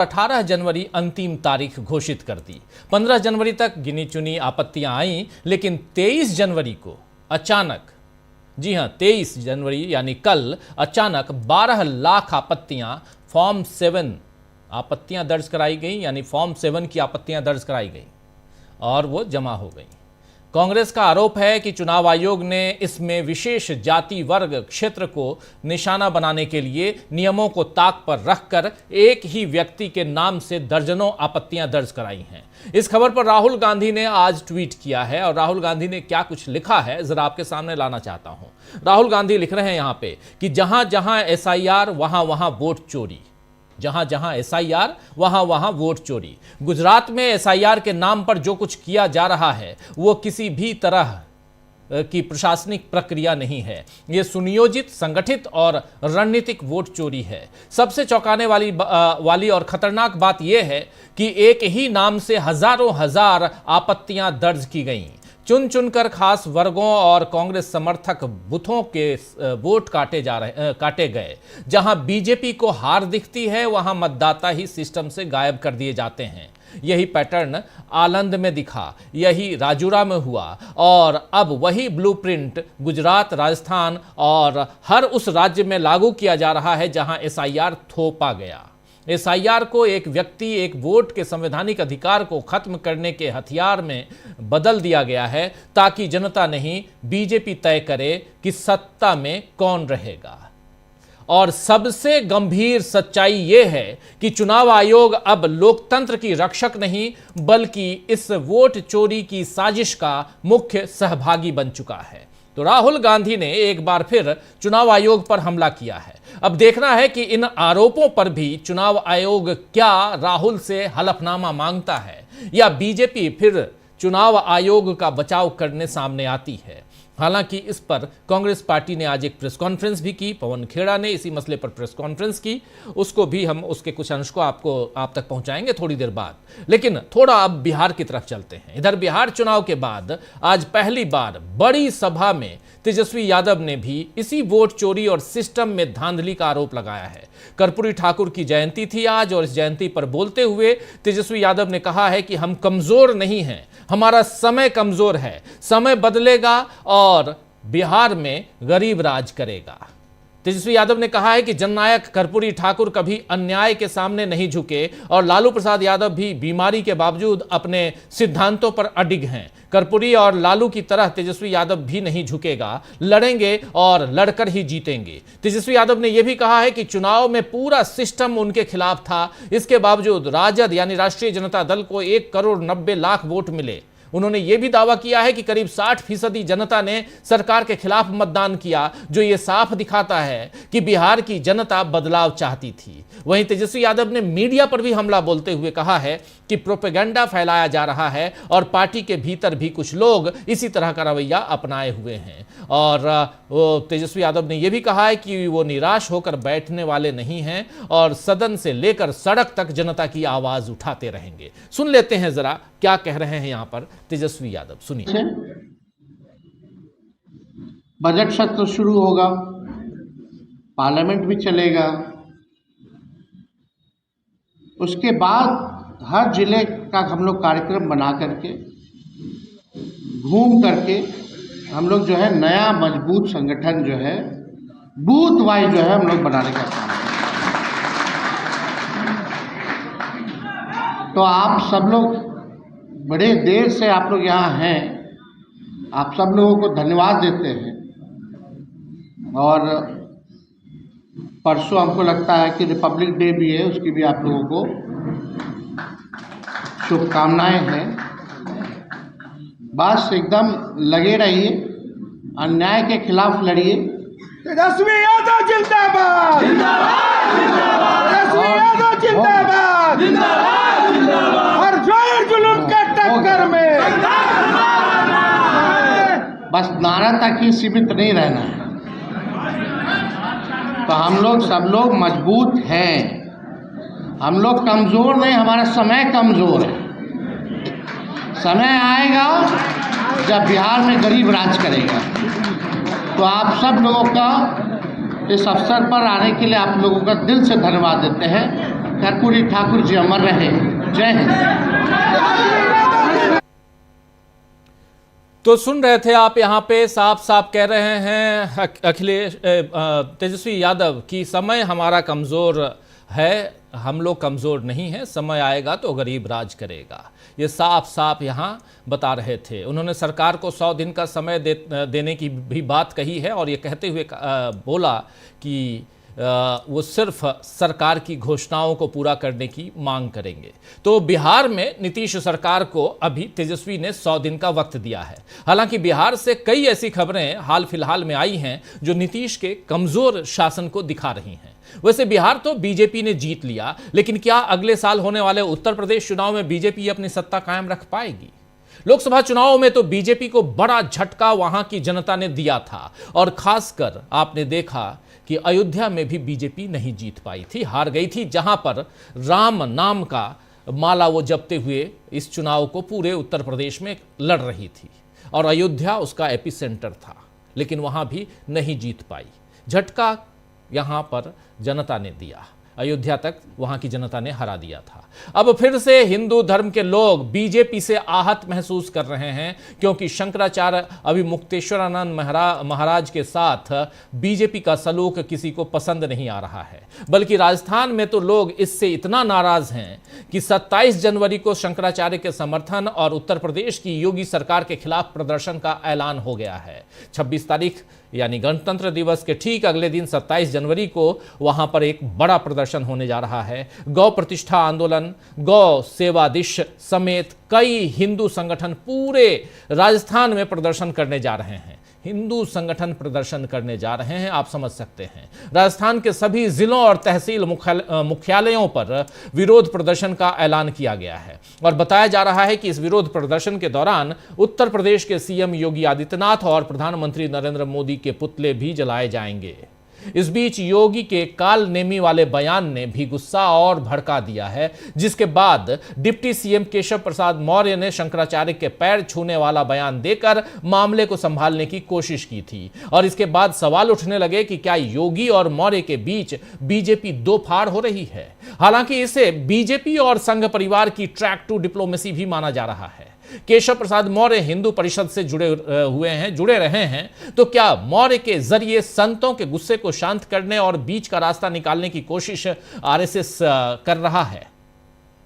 18 जनवरी अंतिम तारीख घोषित कर दी। 15 जनवरी तक गिनी चुनी आपत्तियां आईं, लेकिन 23 जनवरी को अचानक, जी हां 23 जनवरी यानी कल अचानक 12 लाख आपत्तियां फॉर्म 7 आपत्तियां दर्ज कराई गई, यानी फॉर्म 7 की आपत्तियां दर्ज कराई गई और वो जमा हो गई। कांग्रेस का आरोप है कि चुनाव आयोग ने इसमें विशेष जाति वर्ग क्षेत्र को निशाना बनाने के लिए नियमों को ताक पर रखकर एक ही व्यक्ति के नाम से दर्जनों आपत्तियां दर्ज कराई हैं। इस खबर पर राहुल गांधी ने आज ट्वीट किया है और राहुल गांधी ने क्या कुछ लिखा है जरा आपके सामने लाना चाहता हूं। राहुल गांधी लिख रहे हैं यहां पे कि जहां जहां एसआईआर वहां वहां वोट चोरी, जहां जहां एसआईआर वहां वहां वोट चोरी। गुजरात में एसआईआर के नाम पर जो कुछ किया जा रहा है वो किसी भी तरह की प्रशासनिक प्रक्रिया नहीं है, ये सुनियोजित, संगठित और रणनीतिक वोट चोरी है। सबसे चौंकाने वाली और खतरनाक बात यह है कि एक ही नाम से हजारों हजार आपत्तियां दर्ज की गईं। चुन चुनकर खास वर्गों और कांग्रेस समर्थक बूथों के वोट काटे गए। जहां बीजेपी को हार दिखती है वहां मतदाता ही सिस्टम से गायब कर दिए जाते हैं। यही पैटर्न आलंद में दिखा, यही राजूरा में हुआ और अब वही ब्लूप्रिंट गुजरात, राजस्थान और हर उस राज्य में लागू किया जा रहा है जहां एसआईआर थोपा गया। एसआईआर को एक व्यक्ति एक वोट के संवैधानिक अधिकार को खत्म करने के हथियार में बदल दिया गया है ताकि जनता नहीं बीजेपी तय करे कि सत्ता में कौन रहेगा। और सबसे गंभीर सच्चाई यह है कि चुनाव आयोग अब लोकतंत्र की रक्षक नहीं बल्कि इस वोट चोरी की साजिश का मुख्य सहभागी बन चुका है। तो राहुल गांधी ने एक बार फिर चुनाव आयोग पर हमला किया है। अब देखना है कि इन आरोपों पर भी चुनाव आयोग क्या राहुल से हलफनामा मांगता है या बीजेपी फिर चुनाव आयोग का बचाव करने सामने आती है। हालांकि इस पर कांग्रेस पार्टी ने आज एक प्रेस कॉन्फ्रेंस भी की। पवन खेड़ा ने इसी मसले पर प्रेस कॉन्फ्रेंस की, उसको भी हम उसके कुछ अंश को आप तक पहुंचाएंगे थोड़ी देर बाद। लेकिन थोड़ा अब बिहार की तरफ चलते हैं। इधर बिहार चुनाव के बाद आज पहली बार बड़ी सभा में तेजस्वी यादव ने भी इसी वोट चोरी और सिस्टम में धांधली का आरोप लगाया है। कर्पूरी ठाकुर की जयंती थी आज और इस जयंती पर बोलते हुए तेजस्वी यादव ने कहा है कि हम कमजोर नहीं हैं, हमारा समय कमजोर है, समय बदलेगा और बिहार में गरीब राज करेगा। तेजस्वी यादव ने कहा है कि जननायक कर्पूरी ठाकुर कभी अन्याय के सामने नहीं झुके और लालू प्रसाद यादव भी बीमारी के बावजूद अपने सिद्धांतों पर अडिग हैं। कर्पूरी और लालू की तरह तेजस्वी यादव भी नहीं झुकेगा, लड़ेंगे और लड़कर ही जीतेंगे। तेजस्वी यादव ने यह भी कहा है कि चुनाव में पूरा सिस्टम उनके खिलाफ था, इसके बावजूद राजद यानी राष्ट्रीय जनता दल को 1,90,00,000 वोट मिले। उन्होंने यह भी दावा किया है कि करीब 60% जनता ने सरकार के खिलाफ मतदान किया, जो यह साफ दिखाता है कि बिहार की जनता बदलाव चाहती थी। वहीं तेजस्वी यादव ने मीडिया पर भी हमला बोलते हुए कहा है कि प्रोपेगेंडा फैलाया जा रहा है और पार्टी के भीतर भी कुछ लोग इसी तरह का रवैया अपनाए हुए हैं। और तेजस्वी यादव ने यह भी कहा है कि वो निराश होकर बैठने वाले नहीं हैं और सदन से लेकर सड़क तक जनता की आवाज उठाते रहेंगे। सुन लेते हैं जरा क्या कह रहे हैं यहां पर तेजस्वी यादव, सुनिए। बजट सत्र शुरू होगा, पार्लियामेंट भी चलेगा, उसके बाद हर जिले का हम लोग कार्यक्रम बना करके घूम करके हम लोग जो है नया मजबूत संगठन जो है बूथ वाइज जो है हम लोग बनाने का काम करें। तो आप सब लोग बड़े देर से आप लोग यहाँ हैं, आप सब लोगों को धन्यवाद देते हैं। और परसों हमको लगता है कि रिपब्लिक डे भी है, उसकी भी आप लोगों को शुभकामनाएं हैं। बस एकदम लगे रहिए, अन्याय के खिलाफ लड़िए। तेजस्वी यादव जिंदाबाद, तेजस्वी यादव जिंदाबाद, हर जोर जुलूम के टक्कर में बस नारा तक ही सीमित नहीं रहना है। तो हम लोग सब लोग मजबूत हैं, हम लोग कमज़ोर नहीं, हमारा समय कमज़ोर है। समय आएगा जब बिहार में गरीब राज करेगा। तो आप सब लोगों का इस अवसर पर आने के लिए आप लोगों का दिल से धन्यवाद देते हैं। कर्पूरी ठाकुर जी अमर रहे। जय हिंद। तो सुन रहे थे आप, यहाँ पे साफ साफ कह रहे हैं अखिलेश तेजस्वी यादव कि समय हमारा कमज़ोर है, हम लोग कमज़ोर नहीं हैं, समय आएगा तो गरीब राज करेगा। ये साफ साफ यहाँ बता रहे थे। उन्होंने सरकार को 100 दिन का समय देने की भी बात कही है और ये कहते हुए बोला कि वो सिर्फ सरकार की घोषणाओं को पूरा करने की मांग करेंगे। तो बिहार में नीतीश सरकार को अभी तेजस्वी ने 100 दिन का वक्त दिया है। हालांकि बिहार से कई ऐसी खबरें हाल फिलहाल में आई हैं जो नीतीश के कमजोर शासन को दिखा रही हैं। वैसे बिहार तो बीजेपी ने जीत लिया, लेकिन क्या अगले साल होने वाले उत्तर प्रदेश चुनाव में बीजेपी अपनी सत्ता कायम रख पाएगी? लोकसभा चुनाव में तो बीजेपी को बड़ा झटका वहां की जनता ने दिया था और खासकर आपने देखा कि अयोध्या में भी बीजेपी नहीं जीत पाई थी, हार गई थी, जहां पर राम नाम का माला वो जपते हुए इस चुनाव को पूरे उत्तर प्रदेश में लड़ रही थी और अयोध्या उसका एपिसेंटर था, लेकिन वहां भी नहीं जीत पाई। झटका यहां पर जनता ने दिया, अयोध्या तक वहां की जनता ने हरा दिया था। अब फिर से हिंदू धर्म के लोग बीजेपी से आहत महसूस कर रहे हैं, क्योंकि शंकराचार्य अभी मुक्तेश्वरानंद महाराज के साथ बीजेपी का सलूक किसी को पसंद नहीं आ रहा है। बल्कि राजस्थान में तो लोग इससे इतना नाराज हैं कि 27 जनवरी को शंकराचार्य के समर्थन और उत्तर प्रदेश की योगी सरकार के खिलाफ प्रदर्शन का ऐलान हो गया है। 26 तारीख यानी गणतंत्र दिवस के ठीक अगले दिन 27 जनवरी को वहां पर एक बड़ा प्रदर्शन होने जा रहा है। गौ प्रतिष्ठा आंदोलन, गौ सेवा दिश समेत कई हिंदू संगठन पूरे राजस्थान में प्रदर्शन करने जा रहे हैं। हिंदू संगठन प्रदर्शन करने जा रहे हैं, आप समझ सकते हैं। राजस्थान के सभी जिलों और तहसील मुख्यालयों पर विरोध प्रदर्शन का ऐलान किया गया है और बताया जा रहा है कि इस विरोध प्रदर्शन के दौरान उत्तर प्रदेश के सीएम योगी आदित्यनाथ और प्रधानमंत्री नरेंद्र मोदी के पुतले भी जलाए जाएंगे। इस बीच योगी के काल नेमी वाले बयान ने भी गुस्सा और भड़का दिया है, जिसके बाद डिप्टी सीएम केशव प्रसाद मौर्य ने शंकराचार्य के पैर छूने वाला बयान देकर मामले को संभालने की कोशिश की थी और इसके बाद सवाल उठने लगे कि क्या योगी और मौर्य के बीच बीजेपी दो फाड़ हो रही है। हालांकि इसे बीजेपी और संघ परिवार की ट्रैक टू डिप्लोमेसी भी माना जा रहा है। केशव प्रसाद मौर्य हिंदू परिषद से जुड़े रहे हैं, तो क्या मौर्य के जरिए संतों के गुस्से को शांत करने और बीच का रास्ता निकालने की कोशिश आरएसएस कर रहा है?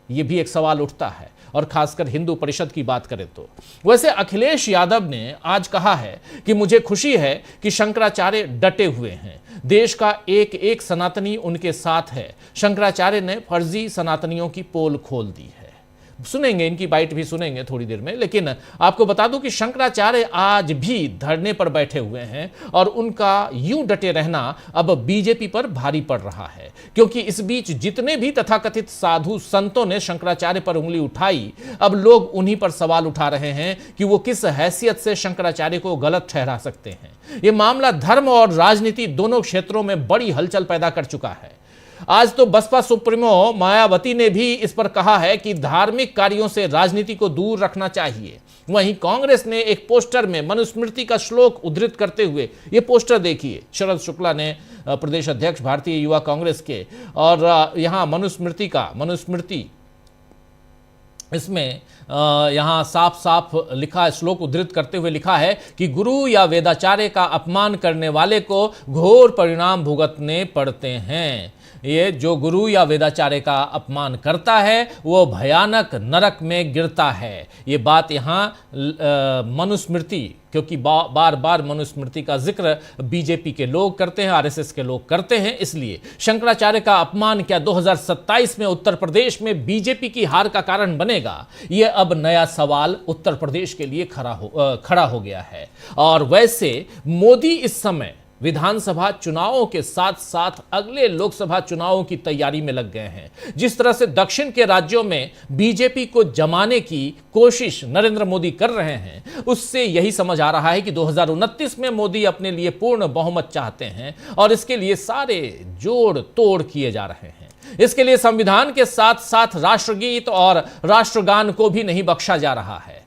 यह भी एक सवाल उठता है। और खासकर हिंदू परिषद की बात करें तो वैसे अखिलेश यादव ने आज कहा है कि मुझे खुशी है कि शंकराचार्य डटे हुए हैं, देश का एक एक सनातनी उनके साथ है। शंकराचार्य ने फर्जी सनातनियों की पोल खोल दी है। सुनेंगे, इनकी बाइट भी सुनेंगे थोड़ी देर में, लेकिन आपको बता दूं कि शंकराचार्य आज भी धरने पर बैठे हुए हैं और उनका यूं डटे रहना अब बीजेपी पर भारी पड़ रहा है, क्योंकि इस बीच जितने भी तथाकथित साधु संतों ने शंकराचार्य पर उंगली उठाई, अब लोग उन्हीं पर सवाल उठा रहे हैं कि वो किस हैसियत से शंकराचार्य को गलत ठहरा सकते हैं। यह मामला धर्म और राजनीति दोनों क्षेत्रों में बड़ी हलचल पैदा कर चुका है। आज तो बसपा सुप्रीमो मायावती ने भी इस पर कहा है कि धार्मिक कार्यों से राजनीति को दूर रखना चाहिए। वहीं कांग्रेस ने एक पोस्टर में मनुस्मृति का श्लोक उद्धृत करते हुए, ये पोस्टर देखिए, शरद शुक्ला ने प्रदेश अध्यक्ष भारतीय युवा कांग्रेस के, और यहां मनुस्मृति इसमें यहां साफ साफ लिखा, श्लोक उद्धृत करते हुए लिखा है कि गुरु या वेदाचार्य का अपमान करने वाले को घोर परिणाम भुगतने पड़ते हैं। ये जो गुरु या वेदाचार्य का अपमान करता है वो भयानक नरक में गिरता है। ये बात यहाँ मनुस्मृति, क्योंकि बार बार मनुस्मृति का जिक्र बीजेपी के लोग करते हैं, आरएसएस के लोग करते हैं, इसलिए शंकराचार्य का अपमान क्या 2027 में उत्तर प्रदेश में बीजेपी की हार का कारण बनेगा? ये अब नया सवाल उत्तर प्रदेश के लिए खड़ा हो गया है। और वैसे मोदी इस समय विधानसभा चुनावों के साथ साथ अगले लोकसभा चुनावों की तैयारी में लग गए हैं। जिस तरह से दक्षिण के राज्यों में बीजेपी को जमाने की कोशिश नरेंद्र मोदी कर रहे हैं, उससे यही समझ आ रहा है कि 2029 में मोदी अपने लिए पूर्ण बहुमत चाहते हैं और इसके लिए सारे जोड़ तोड़ किए जा रहे हैं। इसके लिए संविधान के साथ साथ राष्ट्रगीत और राष्ट्रगान को भी नहीं बख्शा जा रहा है।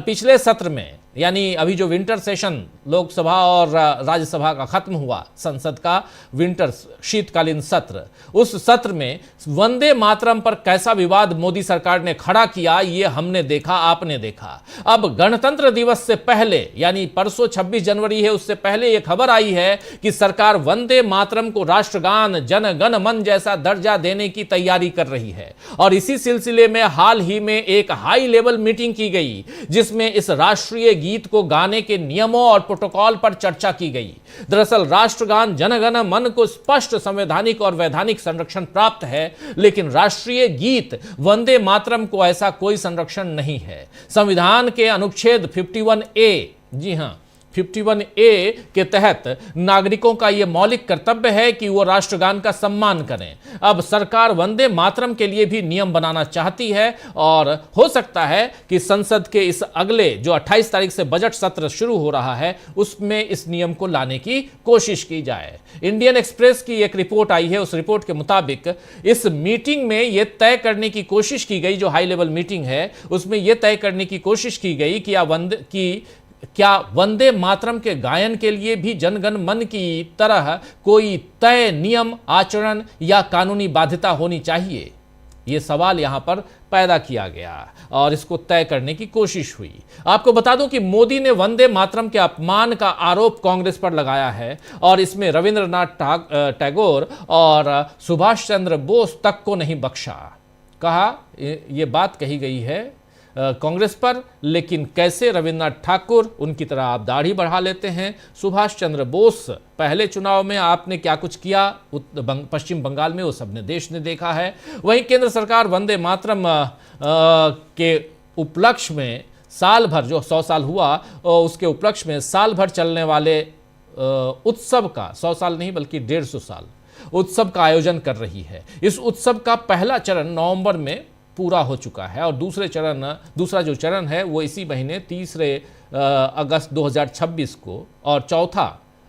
पिछले सत्र में यानी अभी जो विंटर सेशन लोकसभा और राज्यसभा का खत्म हुआ, संसद का विंटर शीतकालीन सत्र, उस सत्र में वंदे मातरम पर कैसा विवाद मोदी सरकार ने खड़ा किया, ये हमने देखा, आपने देखा। अब गणतंत्र दिवस से पहले, यानी परसों 26 जनवरी है, उससे पहले यह खबर आई है कि सरकार वंदे मातरम को राष्ट्रगान जन गण मन जैसा दर्जा देने की तैयारी कर रही है। और इसी सिलसिले में हाल ही में एक हाई लेवल मीटिंग की गई, जिसमें इस राष्ट्रीय गीत को गाने के नियमों और प्रोटोकॉल पर चर्चा की गई। दरअसल राष्ट्रगान जन गण मन को स्पष्ट संवैधानिक और वैधानिक संरक्षण प्राप्त है, लेकिन राष्ट्रीय गीत वंदे मातरम को ऐसा कोई संरक्षण नहीं है। संविधान के अनुच्छेद 51A, जी हां, 51A के तहत नागरिकों का यह मौलिक कर्तव्य है कि वो राष्ट्रगान का सम्मान करें। अब सरकार वंदे मातरम के लिए भी नियम बनाना चाहती है और हो सकता है कि संसद के इस अगले जो 28 तारीख से बजट सत्र शुरू हो रहा है, उसमें इस नियम को लाने की कोशिश की जाए। इंडियन एक्सप्रेस की एक रिपोर्ट आई है, उस रिपोर्ट के मुताबिक इस मीटिंग में यह तय करने की कोशिश की गई, जो हाई लेवल मीटिंग है उसमें यह तय करने की कोशिश की गई कि क्या वंदे मातरम के गायन के लिए भी जनगण मन की तरह कोई तय नियम, आचरण या कानूनी बाध्यता होनी चाहिए। यह सवाल यहां पर पैदा किया गया और इसको तय करने की कोशिश हुई। आपको बता दूं कि मोदी ने वंदे मातरम के अपमान का आरोप कांग्रेस पर लगाया है और इसमें रविंद्रनाथ टैगोर और सुभाष चंद्र बोस तक को नहीं बख्शा। कहा यह बात कही गई है कांग्रेस पर, लेकिन कैसे रविन्द्रनाथ ठाकुर, उनकी तरह आप दाढ़ी बढ़ा लेते हैं। सुभाष चंद्र बोस, पहले चुनाव में आपने क्या कुछ किया पश्चिम बंगाल में, वो सबने देश ने देखा है। वहीं केंद्र सरकार वंदे मातरम के उपलक्ष्य में साल भर, जो 100 साल हुआ, उसके उपलक्ष्य में साल भर चलने वाले उत्सव का, 100 साल नहीं बल्कि 150 साल उत्सव का आयोजन कर रही है। इस उत्सव का पहला चरण नवंबर में पूरा हो चुका है और दूसरा जो चरण है वो इसी महीने 3 अगस्त 2026 को, और चौथा,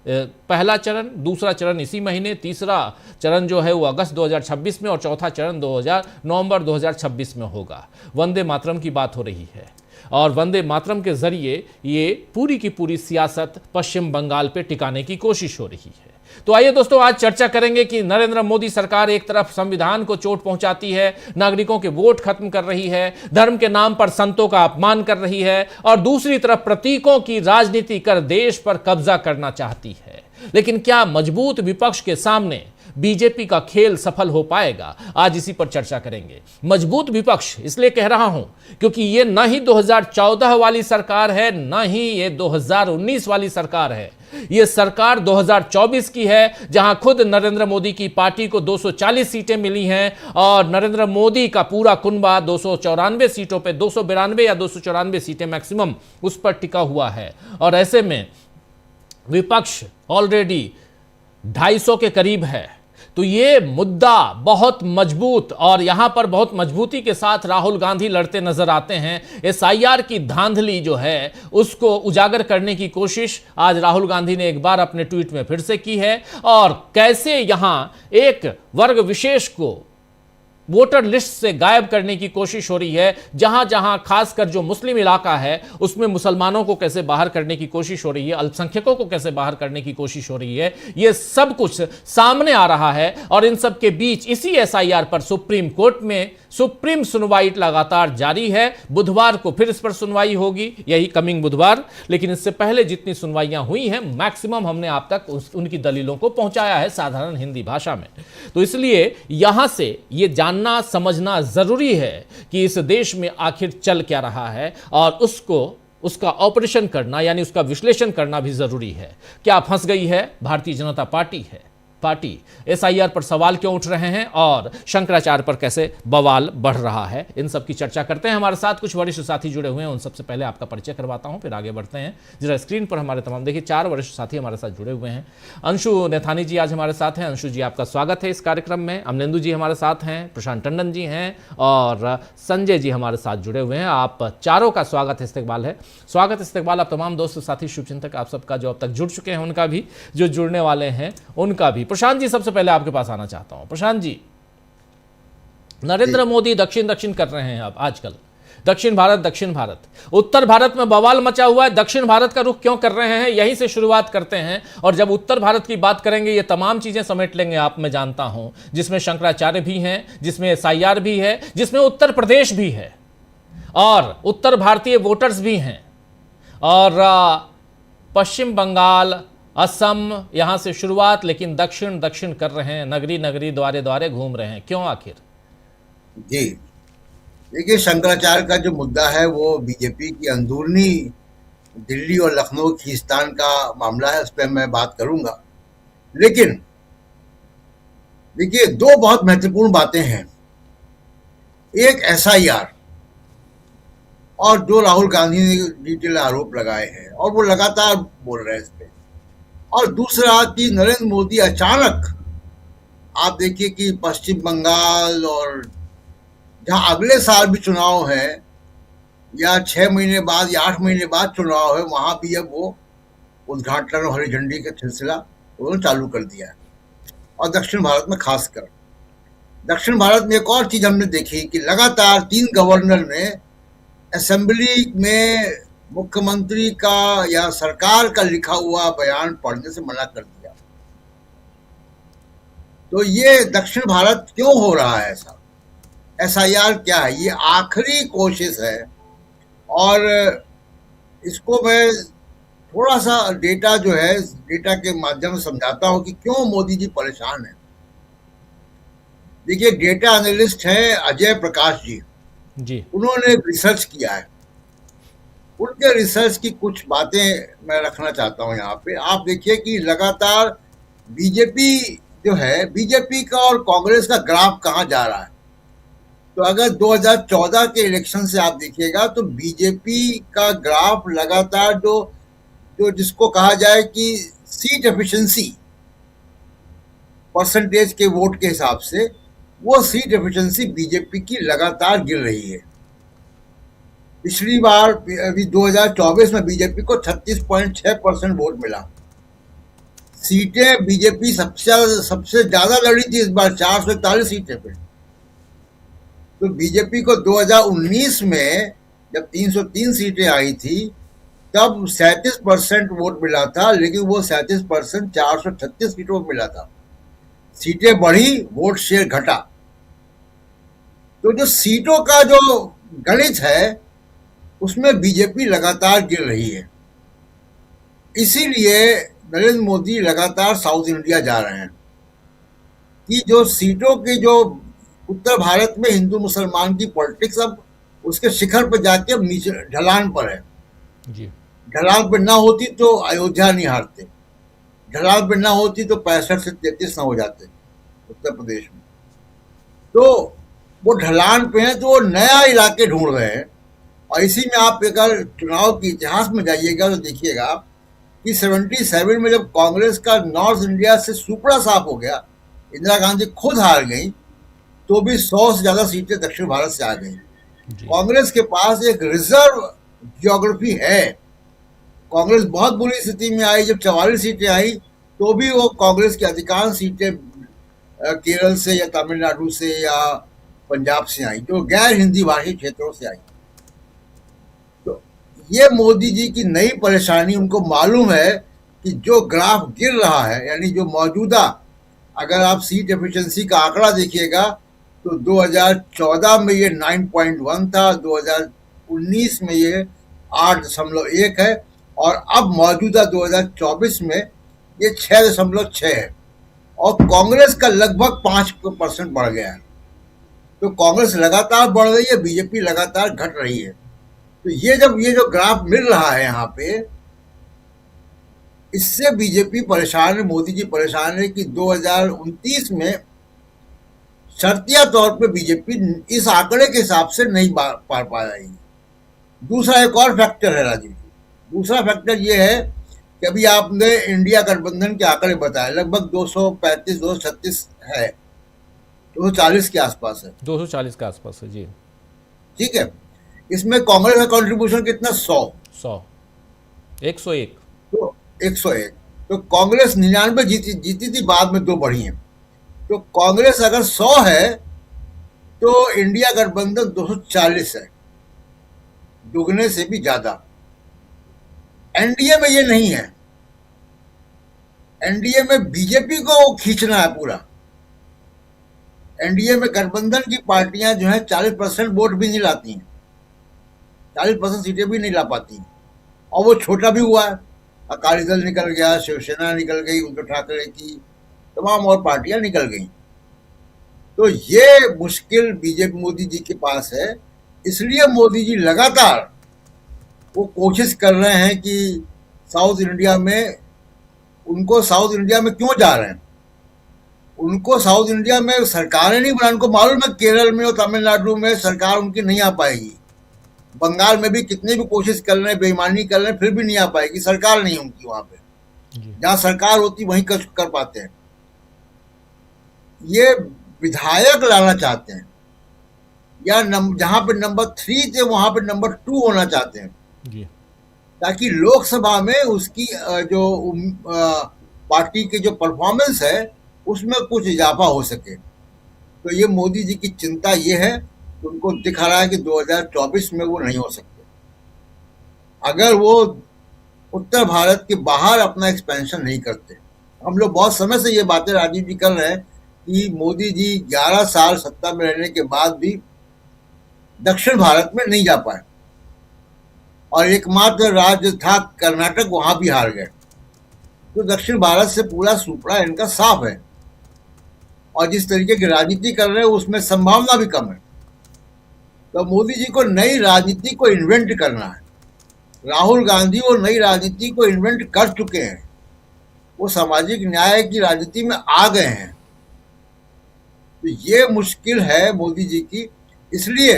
पहला चरण, दूसरा चरण इसी महीने, तीसरा चरण जो है वो अगस्त 2026 में और चौथा चरण नवंबर 2026 में होगा। वंदे मातरम की बात हो रही है और वंदे मातरम के जरिए ये पूरी की पूरी सियासत पश्चिम बंगाल पे टिकाने की कोशिश हो रही है। तो आइए दोस्तों, आज चर्चा करेंगे कि नरेंद्र मोदी सरकार एक तरफ संविधान को चोट पहुंचाती है, नागरिकों के वोट खत्म कर रही है, धर्म के नाम पर संतों का अपमान कर रही है, और दूसरी तरफ प्रतीकों की राजनीति कर देश पर कब्जा करना चाहती है। लेकिन क्या मजबूत विपक्ष के सामने बीजेपी का खेल सफल हो पाएगा? आज इसी पर चर्चा करेंगे। मजबूत विपक्ष इसलिए कह रहा हूं क्योंकि ये न ही 2014 वाली सरकार है, न ही ये 2019 वाली सरकार है। ये सरकार 2024 की है, जहां खुद नरेंद्र मोदी की पार्टी को 240 सीटें मिली हैं और नरेंद्र मोदी का पूरा कुनबा 294 सीटों पे, 292 या 294 सीटें मैक्सिमम उस पर टिका हुआ है। और ऐसे में विपक्ष ऑलरेडी 250 के करीब है। तो ये मुद्दा बहुत मजबूत, और यहां पर बहुत मजबूती के साथ राहुल गांधी लड़ते नजर आते हैं। एसआईआर की धांधली जो है उसको उजागर करने की कोशिश आज राहुल गांधी ने एक बार अपने ट्वीट में फिर से की है, और कैसे यहां एक वर्ग विशेष को वोटर लिस्ट से गायब करने की कोशिश हो रही है। जहां जहां खासकर जो मुस्लिम इलाका है उसमें मुसलमानों को कैसे बाहर करने की कोशिश हो रही है, अल्पसंख्यकों को कैसे बाहर करने की कोशिश हो रही है, यह सब कुछ सामने आ रहा है। और इन सब के बीच इसी एसआईआर पर सुप्रीम कोर्ट में सुप्रीम सुनवाई लगातार जारी है। बुधवार को फिर इस पर सुनवाई होगी, यही कमिंग बुधवार। लेकिन इससे पहले जितनी सुनवाइयां हुई हैं मैक्सिमम हमने आप तक उनकी दलीलों को पहुंचाया है साधारण हिंदी भाषा में। तो इसलिए यहां से ये जानना समझना जरूरी है कि इस देश में आखिर चल क्या रहा है, और उसका ऑपरेशन करना यानी उसका विश्लेषण करना भी जरूरी है। क्या फंस गई है भारतीय जनता पार्टी? एसआईआर पर सवाल क्यों उठ रहे हैं और शंकराचार्य पर कैसे बवाल बढ़ रहा है? इन सब की चर्चा करते हैं। हमारे साथ कुछ वरिष्ठ साथी जुड़े हुए हैं, उन सबसे पहले आपका परिचय करवाता हूं, फिर आगे बढ़ते हैं। जरा स्क्रीन पर हमारे तमाम देखिए 4 वरिष्ठ साथी हमारे साथ जुड़े हुए हैं। अंशु नेथानी जी आज हमारे साथ हैं। अंशु जी आपका स्वागत है इस कार्यक्रम में। अमलेंदु जी हमारे साथ हैं, प्रशांत टंडन जी हैं और संजय जी हमारे साथ जुड़े हुए हैं। आप चारों का स्वागत इस्तकबाल आप तमाम दोस्त साथी शुभचिंतक आप सबका जो अब तक जुड़ चुके हैं उनका भी, जो जुड़ने वाले हैं उनका भी। प्रशांत जी सबसे पहले आपके पास आना चाहता हूं। प्रशांत जी, नरेंद्र मोदी दक्षिण कर रहे हैं अब आजकल, दक्षिण भारत, दक्षिण भारत, उत्तर भारत में बवाल मचा हुआ है। दक्षिण भारत का रुख क्यों कर रहे हैं, यहीं से शुरुआत करते हैं। और जब उत्तर भारत की बात करेंगे, ये तमाम चीजें समेट लेंगे आप, मैं जानता हूं, जिसमें शंकराचार्य भी हैं, जिसमें SIR भी है, जिसमें उत्तर प्रदेश भी है और उत्तर भारतीय वोटर्स भी हैं, और पश्चिम बंगाल, असम, यहां से शुरुआत, लेकिन दक्षिण दक्षिण कर रहे हैं, नगरी नगरी द्वारे द्वारे घूम रहे हैं। क्यों आखिर? जी देखिए, शंकराचार्य का जो मुद्दा है वो बीजेपी की अंदरूनी दिल्ली और लखनऊ खींचतान का मामला है, उस पर मैं बात करूंगा। लेकिन देखिए, दो बहुत महत्वपूर्ण बातें हैं। एक SIR, और जो राहुल गांधी ने डिटेल आरोप लगाए हैं और वो लगातार बोल रहे हैं इस पे, और दूसरा कि नरेंद्र मोदी अचानक, आप देखिए कि पश्चिम बंगाल और जहां अगले साल भी चुनाव है, या 6 महीने बाद या 8 महीने बाद चुनाव है, वहां भी अब वो उद्घाटन और हरी झंडी का सिलसिला उन्होंने चालू कर दिया है। और दक्षिण भारत में खासकर, दक्षिण भारत में एक और चीज हमने देखी कि लगातार 3 गवर्नर ने असेंबली में मुख्यमंत्री का या सरकार का लिखा हुआ बयान पढ़ने से मना कर दिया। तो ये दक्षिण भारत क्यों हो रहा है ऐसा? SIR क्या है? ये आखिरी कोशिश है, और इसको मैं थोड़ा सा डेटा जो है, डेटा के माध्यम से समझाता हूं कि क्यों मोदी जी परेशान हैं। देखिए, डेटा एनालिस्ट है अजय प्रकाश जी, उन्होंने रिसर्च किया है। उनके रिसर्च की कुछ बातें मैं रखना चाहता हूं यहाँ पे। आप देखिए कि लगातार बीजेपी जो है, बीजेपी का और कांग्रेस का ग्राफ कहाँ जा रहा है। तो अगर 2014 के इलेक्शन से आप देखिएगा तो बीजेपी का ग्राफ लगातार जो जिसको कहा जाए कि सीट एफिशिएंसी परसेंटेज के वोट के हिसाब से, वो सीट एफिशिएंसी बीजेपी की लगातार गिर रही है। पिछली बार अभी 2024 में बीजेपी को 36.6% वोट मिला। सीटें बीजेपी सबसे ज्यादा लड़ी थी इस बार, 441 सीटें पे। तो बीजेपी को 2019 में जब 303 सीटें आई थी तब 37% वोट मिला था, लेकिन वो 37% 436 सीटों में मिला था। सीटें बढ़ी, वोट शेयर घटा। तो जो सीटों का जो गणित है उसमें बीजेपी लगातार गिर रही है। इसीलिए नरेंद्र मोदी लगातार साउथ इंडिया जा रहे हैं कि जो सीटों की जो उत्तर भारत में हिंदू मुसलमान की पॉलिटिक्स अब उसके शिखर पर जाके अब नीचे ढलान पर है जी। ढलान पर ना होती तो अयोध्या नहीं हारते, ढलान पर ना होती तो 65 से 33 ना हो जाते उत्तर प्रदेश में। तो वो ढलान पे हैं, तो वो नया इलाके ढूंढ रहे हैं। और इसी में आप अगर चुनाव के इतिहास में जाइएगा तो देखिएगा कि 77 में जब कांग्रेस का नॉर्थ इंडिया से सुपड़ा साफ हो गया, इंदिरा गांधी खुद हार गई, तो भी 100 से ज्यादा सीटें दक्षिण भारत से आ गई। कांग्रेस के पास एक रिजर्व ज्योग्राफी है। कांग्रेस बहुत बुरी स्थिति में आई जब 44 सीटें आई, तो भी वो कांग्रेस की अधिकांश सीटें केरल से या तमिलनाडु से या पंजाब से आई, जो गैर हिंदी भाषी क्षेत्रों से आई। तो ये मोदी जी की नई परेशानी, उनको मालूम है कि जो ग्राफ गिर रहा है, यानी जो मौजूदा, अगर आप सीट एफिशिएंसी का आंकड़ा देखिएगा तो 2014 में ये 9.1 था, 2019 में ये 8.1 है, और अब मौजूदा 2024 में ये 6.6 है, और कांग्रेस का लगभग 5% बढ़ गया है। तो कांग्रेस लगातार बढ़ रही है, बीजेपी लगातार घट रही है। तो ये जो ग्राफ मिल रहा है यहाँ पे, इससे बीजेपी परेशान है, मोदी जी परेशान है कि 2029 में शर्तिया तौर पे बीजेपी इस आंकड़े के हिसाब से नहीं पार पा जाएगी। दूसरा एक और फैक्टर है राजीव जी, दूसरा फैक्टर ये है कि अभी आपने इंडिया गठबंधन के आंकड़े बताए, लगभग 235 236 है, 240 के आसपास है, 240 के आसपास है जी। ठीक है, इसमें कांग्रेस का कंट्रीब्यूशन कितना? 101 तो 101। तो कांग्रेस 99 जीती थी, बाद में 2 बढ़ी हैं। तो कांग्रेस अगर 100 है तो इंडिया गठबंधन 240 है। दुगने से भी ज्यादा। एनडीए में ये नहीं है। एनडीए में बीजेपी को खींचना है पूरा। एनडीए में गठबंधन की पार्टियां जो है 40% वोट भी नहीं लाती हैं, 40% सीटें भी नहीं ला पाती हैं, और वो छोटा भी हुआ है। अकाली दल निकल गया, शिवसेना निकल गई, उद्धव ठाकरे की तमाम और पार्टियां निकल गई। तो ये मुश्किल बीजेपी मोदी जी के पास है। इसलिए मोदी जी लगातार वो कोशिश कर रहे हैं कि साउथ इंडिया में, उनको साउथ इंडिया में क्यों जा रहे हैं, उनको साउथ इंडिया में सरकारें नहीं बना। उनको मालूम है केरल में और तमिलनाडु में सरकार उनकी नहीं आ पाएगी, बंगाल में भी कितनी भी कोशिश कर रहे हैं, बेईमानी कर रहे हैं, फिर भी नहीं आ पाएगी, सरकार नहीं उनकी वहां पे। जहां सरकार होती वहीं कर पाते हैं। ये विधायक लाना चाहते हैं, या जहां पे नंबर 3 थे वहां पे नंबर 2 होना चाहते हैं, ताकि लोकसभा में उसकी जो पार्टी की जो परफॉर्मेंस है उसमें कुछ इजाफा हो सके। तो ये मोदी जी की चिंता ये है, उनको दिख रहा है कि 2024 में वो नहीं हो सकते। अगर वो उत्तर भारत के बाहर अपना एक्सपेंशन नहीं करते। हम लोग बहुत समय से ये बातें राजीव जी कर रहे हैं कि मोदी जी 11 साल सत्ता में रहने के बाद भी दक्षिण भारत में नहीं जा पाए, और एकमात्र राज्य था कर्नाटक, वहां भी हार गए। तो दक्षिण भारत से पूरा सुपड़ा इनका साफ है, और जिस तरीके की राजनीति कर रहे हैं उसमें संभावना भी कम है। तो मोदी जी को नई राजनीति को इन्वेंट करना है। राहुल गांधी वो नई राजनीति को इन्वेंट कर चुके हैं, वो सामाजिक न्याय की राजनीति में आ गए हैं। तो ये मुश्किल है मोदी जी की। इसलिए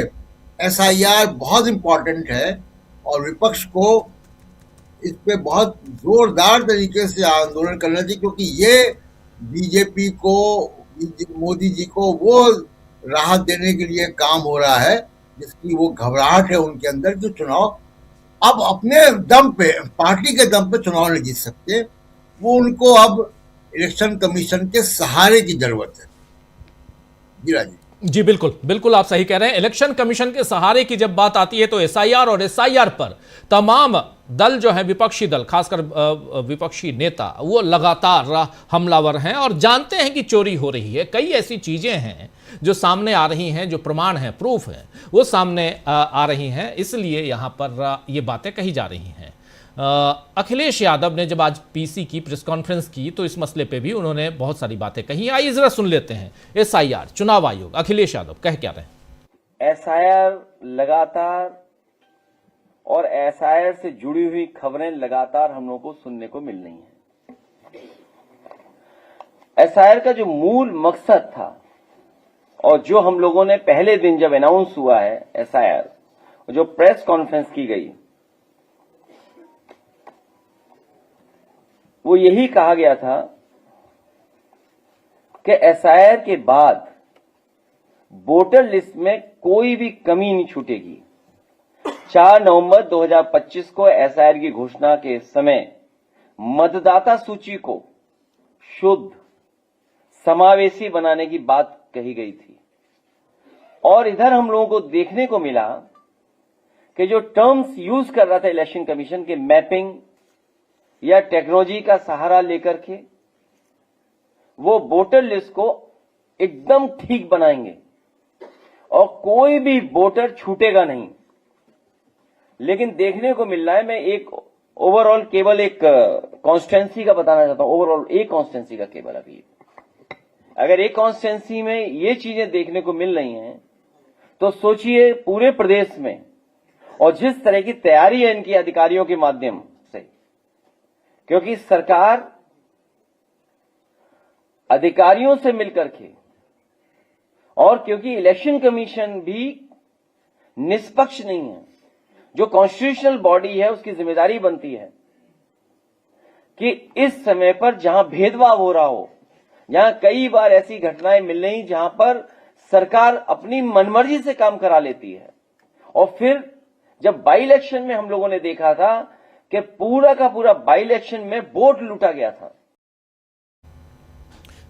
एसआईआर बहुत इंपॉर्टेंट है, और विपक्ष को इस पे बहुत जोरदार तरीके से आंदोलन करना चाहिए, क्योंकि ये बीजेपी को, मोदी जी को वो राहत देने के लिए काम हो रहा है जिसकी वो घबराहट है उनके अंदर कि चुनाव अब अपने दम पे, पार्टी के दम पे चुनाव नहीं जीत सकते। वो उनको अब इलेक्शन कमीशन के सहारे की जरूरत है। जी राजीव जी बिल्कुल बिल्कुल, आप सही कह रहे हैं। इलेक्शन कमीशन के सहारे की जब बात आती है तो एसआईआर और एसआईआर पर तमाम दल जो है, विपक्षी दल, खासकर विपक्षी नेता, वो लगातार हमलावर हैं और जानते हैं कि चोरी हो रही है। कई ऐसी चीजें हैं जो सामने आ रही हैं, जो प्रमाण हैं, प्रूफ हैं, वो सामने आ रही हैं, इसलिए यहां पर ये बातें कही जा रही हैं। अखिलेश यादव ने जब आज पीसी की प्रेस कॉन्फ्रेंस की तो इस मसले पे भी उन्होंने बहुत सारी बातें कही। आइए जरा सुन लेते हैं। एसआईआर, चुनाव आयोग, अखिलेश यादव कह क्या रहे हैं। एसआईआर लगातार, और एसआईआर से जुड़ी हुई खबरें लगातार हम लोगों को सुनने को मिल रही हैं। एसआईआर का जो मूल मकसद था, और जो हम लोगों ने पहले दिन जब अनाउंस हुआ है एसआईआर, जो प्रेस कॉन्फ्रेंस की गई, वो यही कहा गया था कि एसआईआर के बाद वोटर लिस्ट में कोई भी कमी नहीं छूटेगी। 4 नवंबर 2025 को एसआईआर की घोषणा के समय मतदाता सूची को शुद्ध, समावेशी बनाने की बात कही गई थी। और इधर हम लोगों को देखने को मिला कि जो टर्म्स यूज कर रहा था इलेक्शन कमीशन के, मैपिंग या टेक्नोलॉजी का सहारा लेकर के, वो वोटर लिस्ट को एकदम ठीक बनाएंगे और कोई भी वोटर छूटेगा नहीं। लेकिन देखने को मिल रहा है, मैं एक ओवरऑल केवल एक कॉन्स्टिट्यूंसी का बताना चाहता हूं, ओवरऑल एक कॉन्स्टिट्यूंसी का केवल। अभी अगर एक कॉन्स्टिट्यूंसी में ये चीजें देखने को मिल रही हैं तो सोचिए पूरे प्रदेश में, और जिस तरह की तैयारी है इनकी अधिकारियों के माध्यम से, क्योंकि सरकार अधिकारियों से मिलकर के, और क्योंकि इलेक्शन कमीशन भी निष्पक्ष नहीं है, जो कॉन्स्टिट्यूशनल बॉडी है उसकी जिम्मेदारी बनती है कि इस समय पर जहां भेदभाव हो रहा हो, जहां कई बार ऐसी घटनाएं मिल रही जहां पर सरकार अपनी मनमर्जी से काम करा लेती है। और फिर जब बाई इलेक्शन में हम लोगों ने देखा था कि पूरा का पूरा बाई इलेक्शन में वोट लूटा गया था।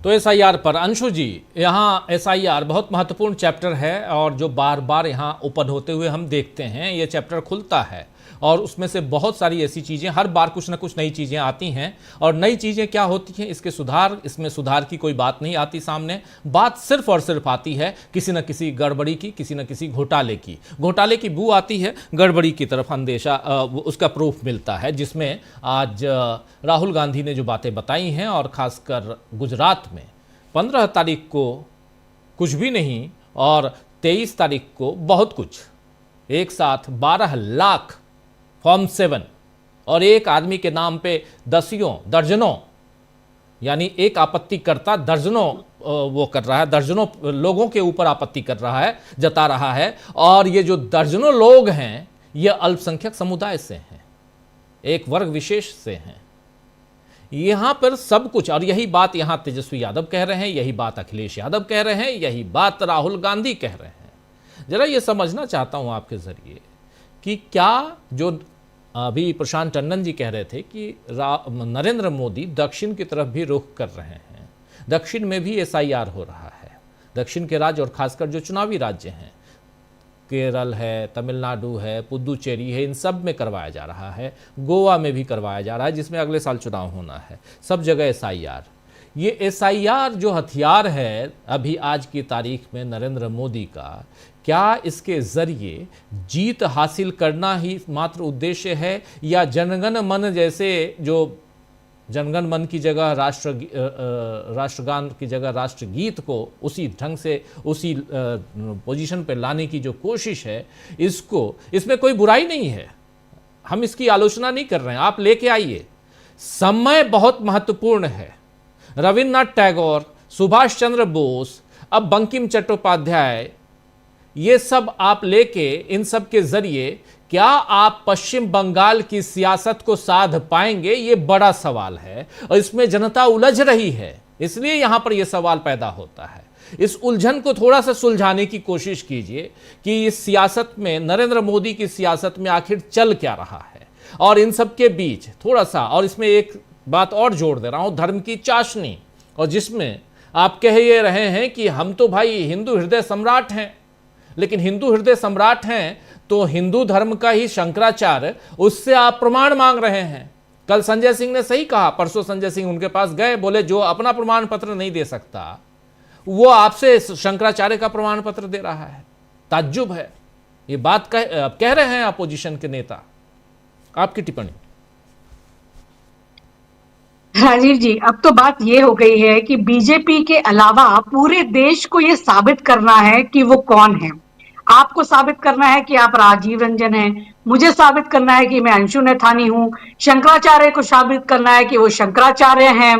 तो एसआईआर पर अंशु जी, यहाँ एसआईआर बहुत महत्वपूर्ण चैप्टर है और जो बार बार यहाँ ओपन होते हुए हम देखते हैं, ये चैप्टर खुलता है और उसमें से बहुत सारी ऐसी चीज़ें, हर बार कुछ ना कुछ नई चीज़ें आती हैं और नई चीज़ें क्या होती हैं, इसमें सुधार की कोई बात नहीं आती सामने। बात सिर्फ और सिर्फ आती है किसी न किसी गड़बड़ी की, किसी न किसी घोटाले की बू आती है, गड़बड़ी की तरफ अंदेशा, उसका प्रूफ मिलता है, जिसमें आज राहुल गांधी ने जो बातें बताई हैं और ख़ासकर गुजरात में 15 तारीख को कुछ भी नहीं और 23 तारीख को बहुत कुछ, एक साथ 12 लाख फॉर्म 7 और एक आदमी के नाम पे दर्जनों, यानी एक आपत्तिकर्ता दर्जनों वो कर रहा है, दर्जनों लोगों के ऊपर आपत्ति कर रहा है, जता रहा है। और ये जो दर्जनों लोग हैं ये अल्पसंख्यक समुदाय से हैं, एक वर्ग विशेष से हैं। यहां पर सब कुछ, और यही बात यहां तेजस्वी यादव कह रहे हैं, यही बात अखिलेश यादव कह रहे हैं, यही बात राहुल गांधी कह रहे हैं। जरा ये समझना चाहता हूं आपके जरिए कि क्या जो अभी प्रशांत टंडन जी कह रहे थे कि नरेंद्र मोदी दक्षिण की तरफ भी रुख कर रहे हैं, दक्षिण में भी एसआईआर हो रहा है, दक्षिण के राज्य और खासकर जो चुनावी राज्य हैं, केरल है, तमिलनाडु है, पुदुचेरी है, इन सब में करवाया जा रहा है, गोवा में भी करवाया जा रहा है जिसमें अगले साल चुनाव होना है, सब जगह एसआईआर। ये एसआईआर जो हथियार है अभी आज की तारीख में नरेंद्र मोदी का, क्या इसके जरिए जीत हासिल करना ही मात्र उद्देश्य है या जनगण मन जैसे, जो जनगण मन की जगह राष्ट्रगान की जगह राष्ट्रगीत को उसी ढंग से उसी पोजीशन पर लाने की जो कोशिश है, इसमें कोई बुराई नहीं है, हम इसकी आलोचना नहीं कर रहे हैं, आप लेके आइए। समय बहुत महत्वपूर्ण है। रविन्द्रनाथ टैगोर, सुभाष चंद्र बोस, अब बंकिम चट्टोपाध्याय, ये सब आप लेके, इन सब के जरिए क्या आप पश्चिम बंगाल की सियासत को साध पाएंगे, ये बड़ा सवाल है और इसमें जनता उलझ रही है, इसलिए यहां पर यह सवाल पैदा होता है। इस उलझन को थोड़ा सा सुलझाने की कोशिश कीजिए कि इस सियासत में, नरेंद्र मोदी की सियासत में आखिर चल क्या रहा है और इन सब के बीच थोड़ा सा, और इसमें एक बात और जोड़ दे रहा हूं, धर्म की चाशनी, और जिसमें आप कह ये रहे हैं कि हम तो भाई हिंदू हृदय सम्राट हैं, लेकिन हिंदू हृदय सम्राट हैं तो हिंदू धर्म का ही शंकराचार्य, उससे आप प्रमाण मांग रहे हैं। कल संजय सिंह ने सही कहा, परसों संजय सिंह उनके पास गए, बोले जो अपना प्रमाण पत्र नहीं दे सकता वो आपसे शंकराचार्य का प्रमाण पत्र दे रहा है। ताज्जुब है, ये बात कह रहे हैं अपोजिशन के नेता। आपकी टिप्पणी। राजीव जी, अब तो बात ये हो गई है कि बीजेपी के अलावा पूरे देश को ये साबित करना है कि वो कौन है। आपको साबित करना है कि आप राजीव रंजन हैं, मुझे साबित करना है कि मैं अंशु नैथानी हूं, शंकराचार्य को साबित करना है कि वो शंकराचार्य हैं,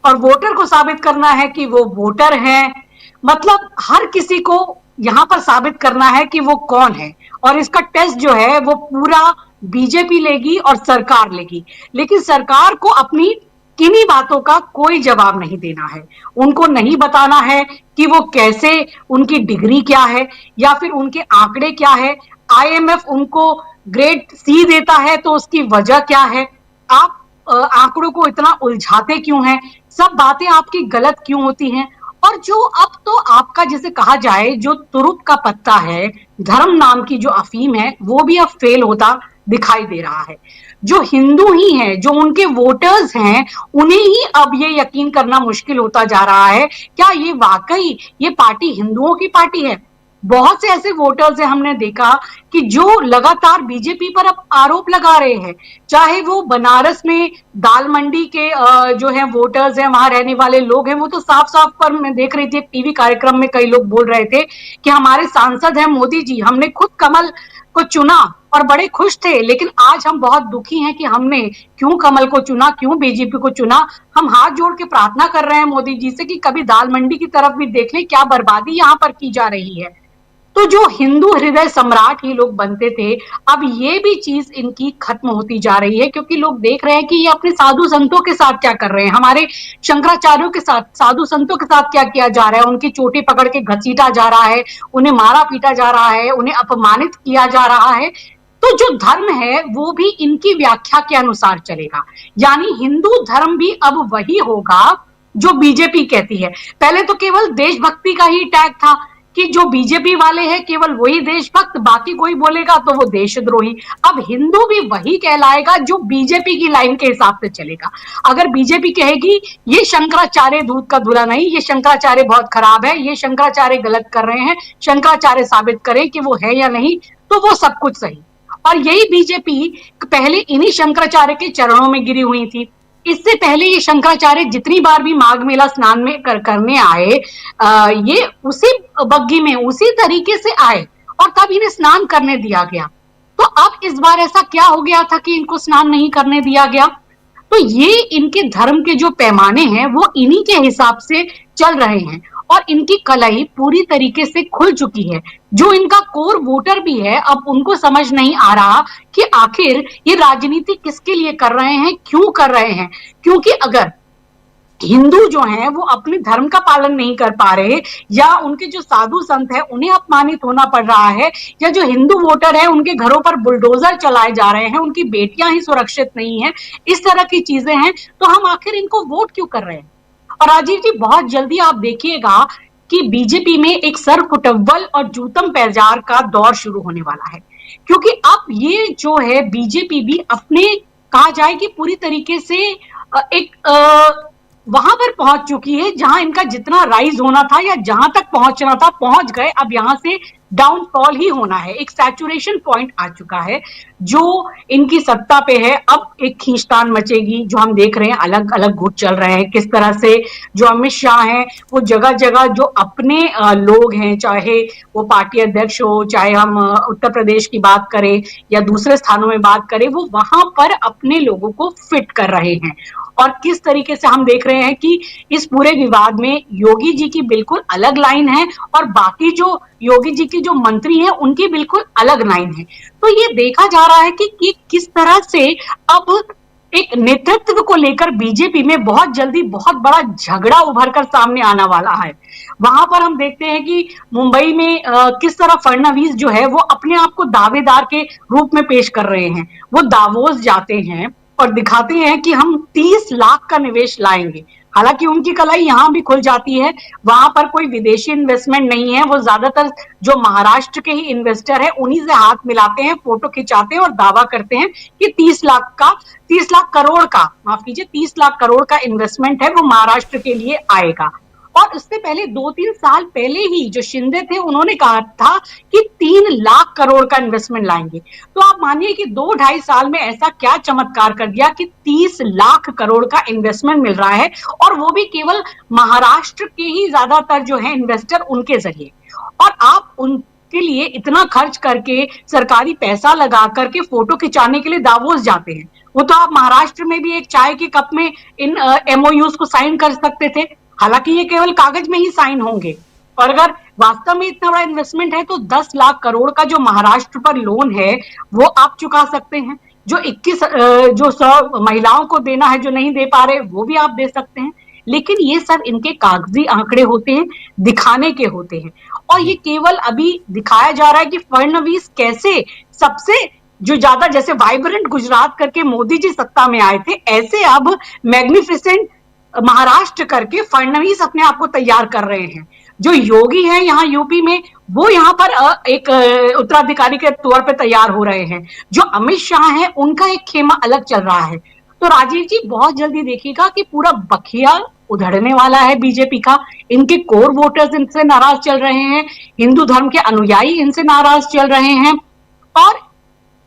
और वोटर को साबित करना है कि वो वोटर हैं। मतलब हर किसी को यहाँ पर साबित करना है कि वो कौन है, और इसका टेस्ट जो है वो पूरा बीजेपी लेगी और सरकार लेगी। लेकिन सरकार को अपनी किन्हीं बातों का कोई जवाब नहीं देना है, उनको नहीं बताना है कि वो कैसे, उनकी डिग्री क्या है या फिर उनके आंकड़े क्या है। आईएमएफ उनको ग्रेड सी देता है तो उसकी वजह क्या है, आप आंकड़ों को इतना उलझाते क्यों हैं, सब बातें आपकी गलत क्यों होती हैं। और जो अब तो आपका जैसे कहा जाए जो तुरुप का पत्ता है, धर्म नाम की जो अफीम है, वो भी अब फेल होता दिखाई दे रहा है। जो हिंदू ही हैं, जो उनके वोटर्स हैं, उन्हें ही अब ये यकीन करना मुश्किल होता जा रहा है, क्या ये वाकई ये पार्टी हिंदुओं की पार्टी है। बहुत से ऐसे वोटर्स हैं, हमने देखा कि जो लगातार बीजेपी पर अब आरोप लगा रहे हैं, चाहे वो बनारस में दाल मंडी के जो है वोटर्स हैं, वहां रहने वाले लोग हैं, वो तो साफ साफ पर मैं देख रही थी एक टीवी कार्यक्रम में कई लोग बोल रहे थे कि हमारे सांसद हैं मोदी जी, हमने खुद कमल को चुना और बड़े खुश थे, लेकिन आज हम बहुत दुखी हैं कि हमने क्यों कमल को चुना, क्यों बीजेपी को चुना। हम हाथ जोड़ के प्रार्थना कर रहे हैं मोदी जी से कि कभी दाल मंडी की तरफ भी देख लें, क्या बर्बादी यहाँ पर की जा रही है। तो जो हिंदू हृदय सम्राट ही लोग बनते थे, अब ये भी चीज इनकी खत्म होती जा रही है, क्योंकि लोग देख रहे हैं कि ये अपने साधु संतों के साथ क्या कर रहे हैं, हमारे शंकराचार्यों के साथ, साधु संतों के साथ क्या किया जा रहा है। उनकी चोटी पकड़ के घसीटा जा रहा है, उन्हें मारा पीटा जा रहा है, उन्हें अपमानित किया जा रहा है। तो जो धर्म है वो भी इनकी व्याख्या के अनुसार चलेगा, यानी हिंदू धर्म भी अब वही होगा जो बीजेपी कहती है। पहले तो केवल देशभक्ति का ही टैग था कि जो बीजेपी वाले हैं केवल वही देशभक्त, बाकी कोई बोलेगा तो वो देशद्रोही। अब हिंदू भी वही कहलाएगा जो बीजेपी की लाइन के हिसाब से चलेगा। अगर बीजेपी कहेगी ये शंकराचार्य दूध का धुला नहीं, ये शंकराचार्य बहुत खराब है, ये शंकराचार्य गलत कर रहे हैं, शंकराचार्य साबित करें कि वो है या नहीं, तो वो सब कुछ सही। और यही बीजेपी पहले इन्हीं शंकराचार्य के चरणों में गिरी हुई थी। इससे पहले ये शंकराचार्य जितनी बार भी माघ मेला स्नान में करने आए, ये उसी बग्गी में उसी तरीके से आए और तब इन्हें स्नान करने दिया गया। तो अब इस बार ऐसा क्या हो गया था कि इनको स्नान नहीं करने दिया गया? तो ये इनके धर्म के जो पैमाने हैं वो इन्हीं के हिसाब से चल रहे हैं और इनकी कलाई पूरी तरीके से खुल चुकी है। जो इनका कोर वोटर भी है, अब उनको समझ नहीं आ रहा कि आखिर ये राजनीति किसके लिए कर रहे हैं, क्यों कर रहे हैं। क्योंकि अगर हिंदू जो हैं वो अपने धर्म का पालन नहीं कर पा रहे या उनके जो साधु संत है उन्हें अपमानित होना पड़ रहा है, या जो हिंदू वोटर है उनके घरों पर बुलडोजर चलाए जा रहे हैं, उनकी बेटियां ही सुरक्षित नहीं है, इस तरह की चीजें हैं, तो हम आखिर इनको वोट क्यों कर रहे हैं? और राजीव जी बहुत जल्दी आप देखिएगा कि बीजेपी में एक सर फुटव्वल और जूतम पैजार का दौर शुरू होने वाला है। क्योंकि अब ये जो है बीजेपी भी अपने कहा जाए कि पूरी तरीके से एक वहां पर पहुंच चुकी है जहां इनका जितना राइज होना था या जहां तक पहुंचना था पहुंच गए। अब यहां से डाउनफॉल ही होना है, एक सैचुरेशन पॉइंट आ चुका है जो इनकी सत्ता पे है। अब एक खींचतान मचेगी जो हम देख रहे हैं, अलग अलग गुट चल रहे हैं किस तरह से। जो अमित शाह हैं वो जगह जगह जो अपने लोग हैं, चाहे वो पार्टी अध्यक्ष हो, चाहे हम उत्तर प्रदेश की बात करें या दूसरे स्थानों में बात करें, वो वहां पर अपने लोगों को फिट कर रहे हैं। और किस तरीके से हम देख रहे हैं कि इस पूरे विवाद में योगी जी की बिल्कुल अलग लाइन है और बाकी जो योगी जी के जो मंत्री हैं उनकी बिल्कुल अलग लाइन है। तो ये देखा जा रहा है कि किस तरह से अब एक नेतृत्व को लेकर बीजेपी में बहुत जल्दी बहुत बड़ा झगड़ा उभर कर सामने आने वाला है। वहां पर हम देखते हैं कि मुंबई में किस तरह फडणवीस जो है वो अपने आप को दावेदार के रूप में पेश कर रहे हैं। वो दावोस जाते हैं और दिखाते हैं कि हम 30 लाख का निवेश लाएंगे। हालांकि उनकी कलाई यहां भी खुल जाती है, वहां पर कोई विदेशी इन्वेस्टमेंट नहीं है। वो ज्यादातर जो महाराष्ट्र के ही इन्वेस्टर है उन्हीं से हाथ मिलाते हैं, फोटो खिंचाते हैं और दावा करते हैं कि 30 लाख करोड़ का, माफ कीजिए 30 लाख करोड़ का इन्वेस्टमेंट है वो महाराष्ट्र के लिए आएगा। और उससे पहले 2-3 साल पहले ही जो शिंदे थे उन्होंने कहा था कि 3 लाख करोड़ का इन्वेस्टमेंट लाएंगे। तो आप मानिए कि 2-2.5 साल में ऐसा क्या चमत्कार कर दिया कि 30 लाख करोड़ का इन्वेस्टमेंट मिल रहा है, और वो भी केवल महाराष्ट्र के ही ज्यादातर जो है इन्वेस्टर उनके जरिए। और आप उनके लिए इतना खर्च करके सरकारी पैसा लगा करके फोटो खिंचाने के लिए दावोस जाते हैं। वो तो आप महाराष्ट्र में भी एक चाय के कप में इन MOUs को साइन कर सकते थे। हालांकि ये केवल कागज में ही साइन होंगे, और अगर वास्तव में इतना बड़ा इन्वेस्टमेंट है तो 10 लाख करोड़ का जो महाराष्ट्र पर लोन है वो आप चुका सकते हैं। जो 100 महिलाओं को देना है जो नहीं दे पा रहे वो भी आप दे सकते हैं। लेकिन ये सब इनके कागजी आंकड़े होते हैं, दिखाने के होते हैं। और ये केवल अभी दिखाया जा रहा है कि फडणवीस कैसे सबसे जो ज्यादा, जैसे वाइब्रेंट गुजरात करके मोदी जी सत्ता में आए थे, ऐसे अब मैग्निफिसेंट महाराष्ट्र करके फडणवीस अपने आप को तैयार कर रहे हैं। जो योगी है यहाँ यूपी में वो यहाँ पर एक उत्तराधिकारी के तौर पे तैयार हो रहे हैं। जो अमित शाह है उनका एक खेमा अलग चल रहा है। तो राजीव जी बहुत जल्दी देखिएगा कि पूरा बखिया उधड़ने वाला है बीजेपी का। इनके कोर वोटर्स इनसे नाराज चल रहे हैं, हिंदू धर्म के अनुयायी इनसे नाराज चल रहे हैं, और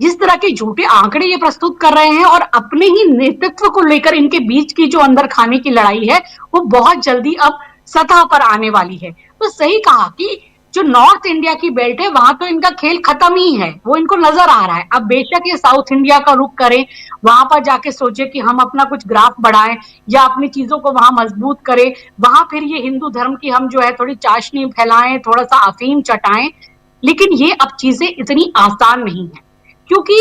जिस तरह के झूठे आंकड़े ये प्रस्तुत कर रहे हैं और अपने ही नेतृत्व को लेकर इनके बीच की जो अंदर खाने की लड़ाई है वो बहुत जल्दी अब सतह पर आने वाली है। तो सही कहा कि जो नॉर्थ इंडिया की बेल्ट है वहां तो इनका खेल खत्म ही है, वो इनको नजर आ रहा है। अब बेशक ये साउथ इंडिया का रुख करें, वहां पर जाके सोचे कि हम अपना कुछ ग्राफ बढ़ाएं या अपनी चीजों को वहां मजबूत करें, वहां फिर ये हिंदू धर्म की हम जो है थोड़ी चाशनी फैलाएं, थोड़ा सा अफीम चटाएं। लेकिन ये अब चीजें इतनी आसान नहीं है, क्योंकि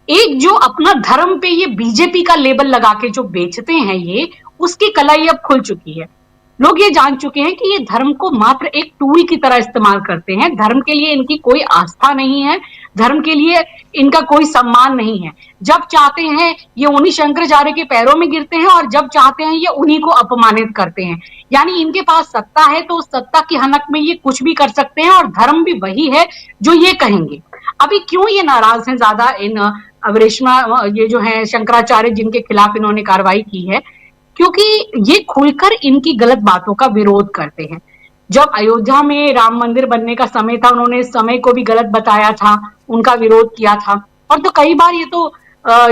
एक जो अपना धर्म पे ये बीजेपी का लेबल लगा के जो बेचते हैं ये, उसकी कलाई अब खुल चुकी है। लोग ये जान चुके हैं कि ये धर्म को मात्र एक टूल की तरह इस्तेमाल करते हैं। धर्म के लिए इनकी कोई आस्था नहीं है, धर्म के लिए इनका कोई सम्मान नहीं है। जब चाहते हैं ये उन्हीं शंकराचार्य के पैरों में गिरते हैं और जब चाहते हैं ये उन्हीं को अपमानित करते हैं। यानी इनके पास सत्ता है तो उस सत्ता की हनक में ये कुछ भी कर सकते हैं और धर्म भी वही है जो ये कहेंगे। अभी क्यों ये नाराज हैं ज्यादा इन अवरेशमा, ये जो है शंकराचार्य जिनके खिलाफ इन्होंने कार्रवाई की है, क्योंकि ये खुलकर इनकी गलत बातों का विरोध करते हैं। जब अयोध्या में राम मंदिर बनने का समय था, उन्होंने इस समय को भी गलत बताया था, उनका विरोध किया था। और तो कई बार ये तो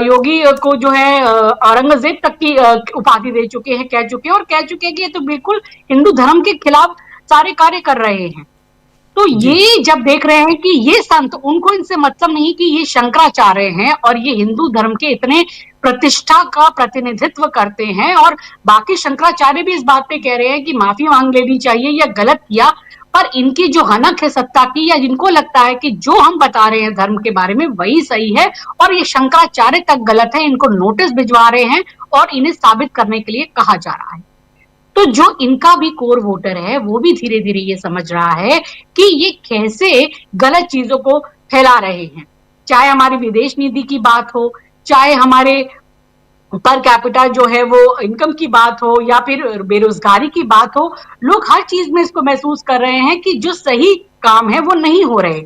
योगी को जो है औरंगजेब तक की उपाधि दे चुके हैं, कह चुके हैं और कह चुके हैं कि ये तो बिल्कुल हिंदू धर्म के खिलाफ सारे कार्य कर रहे हैं। तो ये जब देख रहे हैं कि ये संत, उनको इनसे मतलब नहीं कि ये शंकराचार्य हैं और ये हिंदू धर्म के इतने प्रतिष्ठा का प्रतिनिधित्व करते हैं, और बाकी शंकराचार्य भी इस बात पे कह रहे हैं कि माफी मांग लेनी चाहिए या गलत किया, पर इनकी जो हनक है सत्ता की, या जिनको लगता है कि जो हम बता रहे हैं धर्म के बारे में वही सही है और ये शंकराचार्य तक गलत है, इनको नोटिस भिजवा रहे हैं और इन्हें साबित करने के लिए कहा जा रहा है। तो जो इनका भी कोर वोटर है वो भी धीरे धीरे ये समझ रहा है कि ये कैसे गलत चीजों को फैला रहे हैं। चाहे हमारी विदेश नीति की बात हो, चाहे हमारे पर कैपिटा जो है वो इनकम की बात हो, या फिर बेरोजगारी की बात हो, लोग हर चीज में इसको महसूस कर रहे हैं कि जो सही काम है वो नहीं हो रहे।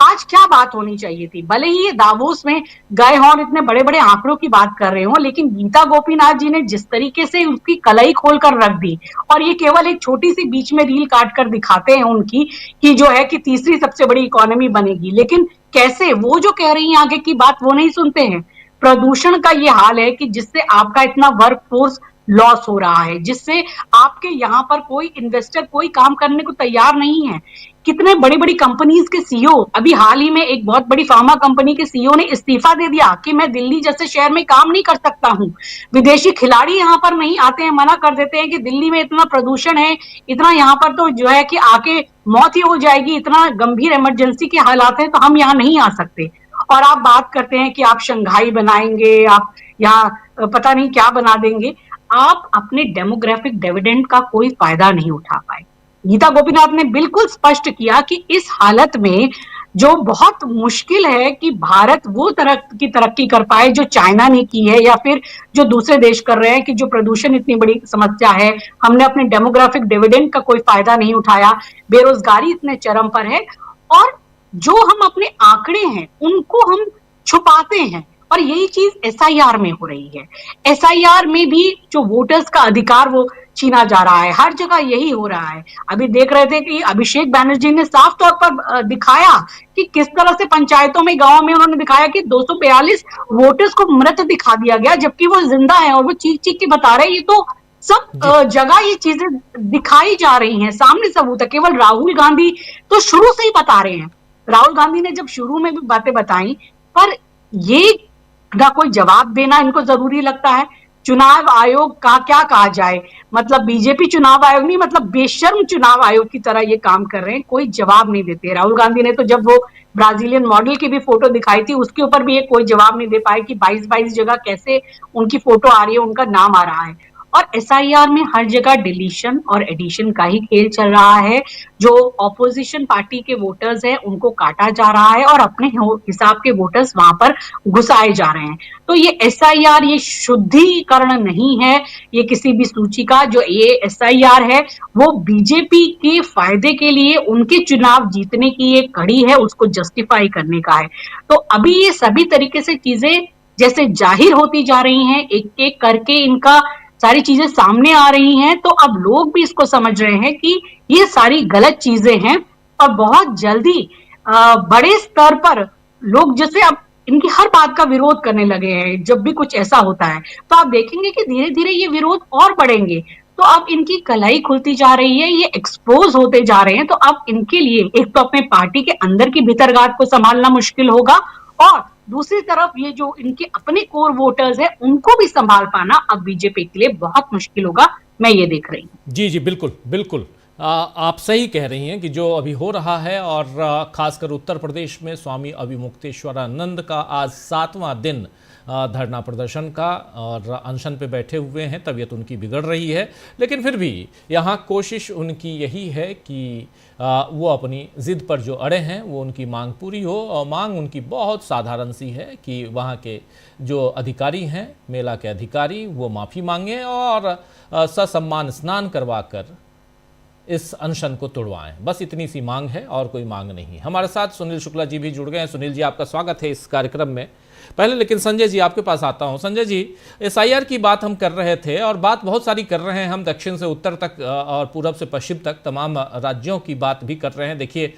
आज क्या बात होनी चाहिए थी, भले ही ये दावोस में गए हों और इतने बड़े बड़े आंकड़ों की बात कर रहे हो, लेकिन गीता गोपीनाथ जी ने जिस तरीके से उसकी कलई खोलकर रख दी, और ये केवल एक छोटी सी बीच में रील काट कर दिखाते हैं उनकी कि जो है कि तीसरी सबसे बड़ी इकोनॉमी बनेगी, लेकिन कैसे वो जो कह रही है आगे की बात वो नहीं सुनते हैं। प्रदूषण का ये हाल है कि जिससे आपका इतना वर्क फोर्स लॉस हो रहा है, जिससे आपके यहाँ पर कोई इन्वेस्टर कोई काम करने को तैयार नहीं है। कितने बड़ी बड़ी कंपनीज के सीईओ, अभी हाल ही में एक बहुत बड़ी फार्मा कंपनी के सीईओ ने इस्तीफा दे दिया कि मैं दिल्ली जैसे शहर में काम नहीं कर सकता हूं। विदेशी खिलाड़ी यहाँ पर नहीं आते हैं, मना कर देते हैं कि दिल्ली में इतना प्रदूषण है, इतना यहाँ पर तो जो है कि आके मौत ही हो जाएगी, इतना गंभीर इमरजेंसी के हालात हैं, तो हम यहाँ नहीं आ सकते। और आप बात करते हैं कि आप शंघाई बनाएंगे, आप यहाँ पता नहीं क्या बना देंगे। आप अपने डेमोग्राफिक डिविडेंड का कोई फायदा नहीं उठा पाए। गीता गोपीनाथ ने बिल्कुल स्पष्ट किया कि इस हालत में जो बहुत मुश्किल है कि भारत वो तरक्की कर पाए जो चाइना ने की है, या फिर जो दूसरे देश कर रहे हैं, कि जो प्रदूषण इतनी बड़ी समस्या है, हमने अपने डेमोग्राफिक डिविडेंड का कोई फायदा नहीं उठाया, बेरोजगारी इतने चरम पर है, और जो हम अपने आंकड़े हैं उनको हम छुपाते हैं। और यही चीज एसआईआर में हो रही है। एसआईआर में भी जो वोटर्स का अधिकार वो छीना जा रहा है, हर जगह यही हो रहा है। अभी देख रहे थे कि अभिषेक बैनर्जी ने साफ तौर पर दिखाया कि किस तरह से पंचायतों में, गांव में उन्होंने दिखाया कि 242 वोटर्स को मृत दिखा दिया गया, जबकि वो जिंदा है और वो चीख चीख के बता रहे हैं। ये तो सब जगह ये चीजें दिखाई जा रही हैं, सामने सबूत है। केवल राहुल गांधी तो शुरू से ही बता रहे हैं। राहुल गांधी ने जब शुरू में भी बातें बताई, पर ये का कोई जवाब देना इनको जरूरी लगता है। चुनाव आयोग का क्या कहा जाए, मतलब बीजेपी चुनाव आयोग नहीं, मतलब बेशर्म चुनाव आयोग की तरह ये काम कर रहे हैं, कोई जवाब नहीं देते। राहुल गांधी ने तो जब वो ब्राजीलियन मॉडल की भी फोटो दिखाई थी, उसके ऊपर भी ये कोई जवाब नहीं दे पाए कि 22 जगह कैसे उनकी फोटो आ रही है, उनका नाम आ रहा है। और एसआईआर में हर जगह डिलीशन और एडिशन का ही खेल चल रहा है। जो ऑपोजिशन पार्टी के वोटर्स हैं उनको काटा जा रहा है और अपने हिसाब के वोटर्स वहां पर घुसाए जा रहे हैं। तो ये एसआईआर ये शुद्धिकरण नहीं है, ये किसी भी सूची का। जो ये एसआईआर है वो बीजेपी के फायदे के लिए, उनके चुनाव जीतने की एक कड़ी है, उसको जस्टिफाई करने का है। तो अभी ये सभी तरीके से चीजें जैसे जाहिर होती जा रही हैं, एक एक करके इनका सारी चीजें सामने आ रही हैं, तो अब लोग भी इसको समझ रहे हैं कि ये सारी गलत चीजें हैं। और बहुत जल्दी बड़े स्तर पर लोग जैसे अब इनकी हर बात का विरोध करने लगे हैं। जब भी कुछ ऐसा होता है तो आप देखेंगे कि धीरे धीरे ये विरोध और बढ़ेंगे। तो अब इनकी कलाई खुलती जा रही है, ये एक्सपोज होते जा रहे हैं। तो अब इनके लिए एक तो अपने पार्टी के अंदर की भीतरगात को संभालना मुश्किल होगा, और दूसरी तरफ ये जो इनके अपने कोर वोटर्स हैं उनको भी संभाल पाना अब बीजेपी के लिए बहुत मुश्किल होगा। मैं ये देख रही हूँ। जी जी, बिल्कुल बिल्कुल। आप सही कह रही हैं कि जो अभी हो रहा है, और खासकर उत्तर प्रदेश में स्वामी अभिमुक्तेश्वरानंद का आज 7वां दिन धरना प्रदर्शन का, और अनशन पे बैठे हुए हैं, तबीयत उनकी बिगड़ रही है, लेकिन फिर भी यहाँ कोशिश उनकी यही है कि वो अपनी ज़िद पर जो अड़े हैं वो उनकी मांग पूरी हो। और मांग उनकी बहुत साधारण सी है कि वहाँ के जो अधिकारी हैं, मेला के अधिकारी, वो माफ़ी मांगें और ससम्मान स्नान करवाकर इस अनशन को तोड़वाएं। बस इतनी सी मांग है और कोई मांग नहीं। हमारे साथ सुनील शुक्ला जी भी जुड़ गए हैं। सुनील जी, आपका स्वागत है इस कार्यक्रम में। पहले लेकिन संजय जी आपके पास आता हूं। संजय जी, SIR की बात हम कर रहे थे और बात बहुत सारी कर रहे हैं हम, दक्षिण से उत्तर तक और पूरब से पश्चिम तक तमाम राज्यों की बात भी कर रहे हैं। देखिए,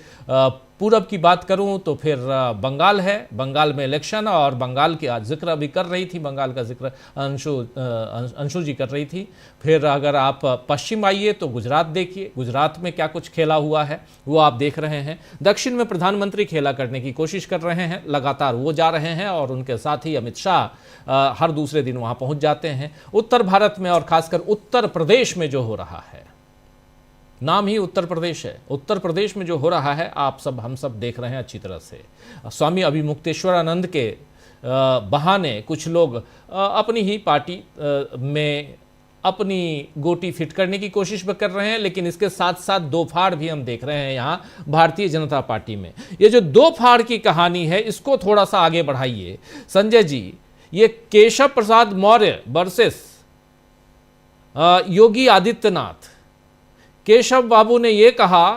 पूरब की बात करूं तो फिर बंगाल है, बंगाल में इलेक्शन, और बंगाल की आज जिक्र अभी कर रही थी, बंगाल का जिक्र अंशु जी कर रही थी। फिर अगर आप पश्चिम आइए तो गुजरात देखिए, गुजरात में क्या कुछ खेला हुआ है वो आप देख रहे हैं। दक्षिण में प्रधानमंत्री खेला करने की कोशिश कर रहे हैं, लगातार वो जा रहे हैं, और उनके साथ ही अमित शाह हर दूसरे दिन वहाँ पहुँच जाते हैं। उत्तर भारत में और खासकर उत्तर प्रदेश में जो हो रहा है, नाम ही उत्तर प्रदेश है, उत्तर प्रदेश में जो हो रहा है आप सब हम सब देख रहे हैं अच्छी तरह से। स्वामी अभिमुक्तेश्वरानंद के बहाने कुछ लोग अपनी ही पार्टी में अपनी गोटी फिट करने की कोशिश भी कर रहे हैं, लेकिन इसके साथ साथ दो फाड़ भी हम देख रहे हैं यहाँ भारतीय जनता पार्टी में। ये जो दो फाड़ की कहानी है, इसको थोड़ा सा आगे बढ़ाइए संजय जी। ये केशव प्रसाद मौर्य वर्सेस योगी आदित्यनाथ। केशव बाबू ने ये कहा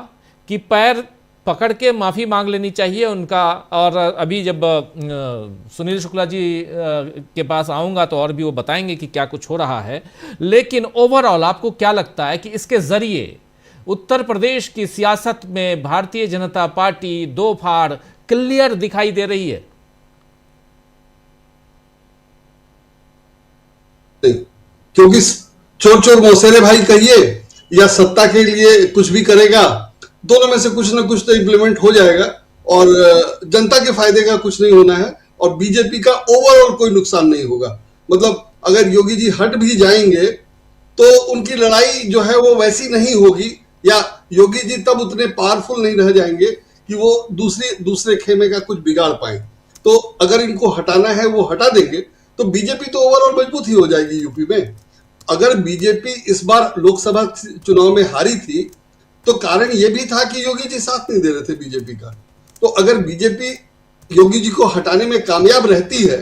कि पैर पकड़ के माफ़ी मांग लेनी चाहिए उनका, और अभी जब सुनील शुक्ला जी के पास आऊँगा तो और भी वो बताएंगे कि क्या कुछ हो रहा है। लेकिन ओवरऑल आपको क्या लगता है कि इसके ज़रिए उत्तर प्रदेश की सियासत में भारतीय जनता पार्टी दो फाड़ क्लियर दिखाई दे रही है? क्योंकि चोर चोर मौसेरे भाई कहिए या सत्ता के लिए कुछ भी करेगा, दोनों में से कुछ ना कुछ तो इम्प्लीमेंट हो जाएगा, और जनता के फायदे का कुछ नहीं होना है, और बीजेपी का ओवरऑल कोई नुकसान नहीं होगा। मतलब अगर योगी जी हट भी जाएंगे तो उनकी लड़ाई जो है वो वैसी नहीं होगी, या योगी जी तब उतने पावरफुल नहीं रह जाएंगे कि वो दूसरे खेमे का कुछ बिगाड़ पाए। तो अगर इनको हटाना है वो हटा देंगे तो बीजेपी तो ओवरऑल मजबूत ही हो जाएगी यूपी में। अगर बीजेपी इस बार लोकसभा चुनाव में हारी थी तो कारण यह भी था कि योगी जी साथ नहीं दे रहे थे बीजेपी का। तो अगर बीजेपी योगी जी को हटाने में कामयाब रहती है,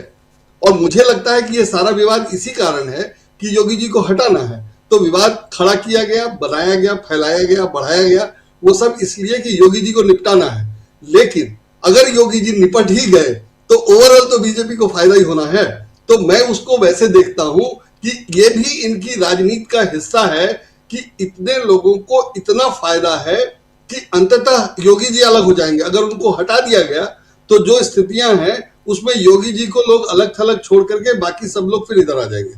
और मुझे लगता है कि यह सारा विवाद इसी कारण है कि योगी जी को हटाना है, तो विवाद खड़ा किया गया, बनाया गया, फैलाया गया, बढ़ाया गया, वो सब इसलिए कि योगी जी को निपटाना है। लेकिन अगर योगी जी निपट ही गए तो ओवरऑल तो बीजेपी को फायदा ही होना है। तो मैं उसको वैसे देखता हूं कि ये भी इनकी राजनीति का हिस्सा है कि इतने लोगों को इतना फायदा है कि अंततः योगी जी अलग हो जाएंगे। अगर उनको हटा दिया गया तो जो स्थितियां हैं उसमें योगी जी को लोग अलग थलग छोड़ करके बाकी सब लोग फिर इधर आ जाएंगे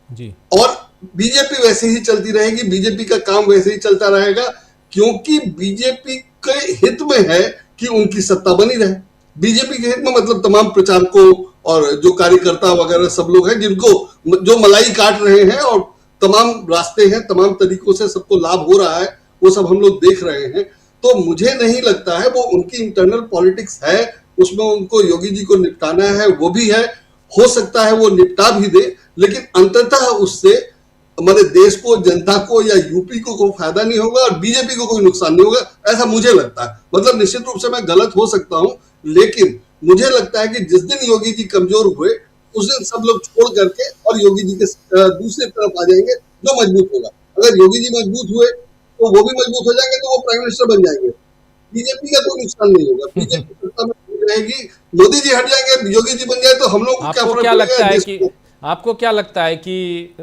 जी, और बीजेपी वैसे ही चलती रहेगी, बीजेपी का काम वैसे ही चलता रहेगा, क्योंकि बीजेपी के हित में है कि उनकी सत्ता बनी रहे। बीजेपी के हित में मतलब तमाम प्रचारकों और जो कार्यकर्ता वगैरह सब लोग हैं जिनको जो मलाई काट रहे हैं, और तमाम रास्ते हैं, तमाम तरीकों से सबको लाभ हो रहा है, वो सब हम लोग देख रहे हैं। तो मुझे नहीं लगता है, वो उनकी इंटरनल पॉलिटिक्स है, उसमें उनको योगी जी को निपटाना है, वो भी है, हो सकता है वो निपटा भी दे, लेकिन अंततः उससे हमारे देश को, जनता को या यूपी को कोई फायदा नहीं होगा और बीजेपी को कोई नुकसान नहीं होगा, ऐसा मुझे लगता है। मतलब निश्चित रूप से मैं गलत हो सकता हूं, लेकिन मुझे लगता है कि जिस दिन योगी जी कमजोर हुए उस दिन सब लोग छोड़ करके और योगी जी के दूसरी तरफ आ जाएंगे जो मजबूत होगा। अगर योगी जी मजबूत हुए तो वो भी मजबूत हो जाएंगे, तो वो प्राइम मिनिस्टर बन जाएंगे। बीजेपी का कोई नुकसान नहीं होगा, बीजेपी सत्ता में रहेगी, मोदी जी हट जाएंगे, योगी जी बन जाए तो हम लोग क्या लगता है कि आपको क्या लगता है कि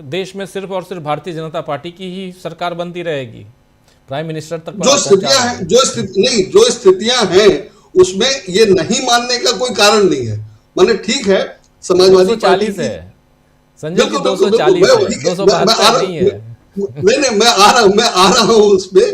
देश में सिर्फ और सिर्फ भारतीय जनता पार्टी की ही सरकार बनती रहेगी, प्राइम मिनिस्टर तक? जो स्थितियां हैं, जो स्थितियां हैं उसमें ये नहीं मानने का कोई कारण नहीं है। माने ठीक है, समाजवादी पार्टी है संजय जी, 240 नहीं है। नहीं, मैं आ रहा हूं उसमें।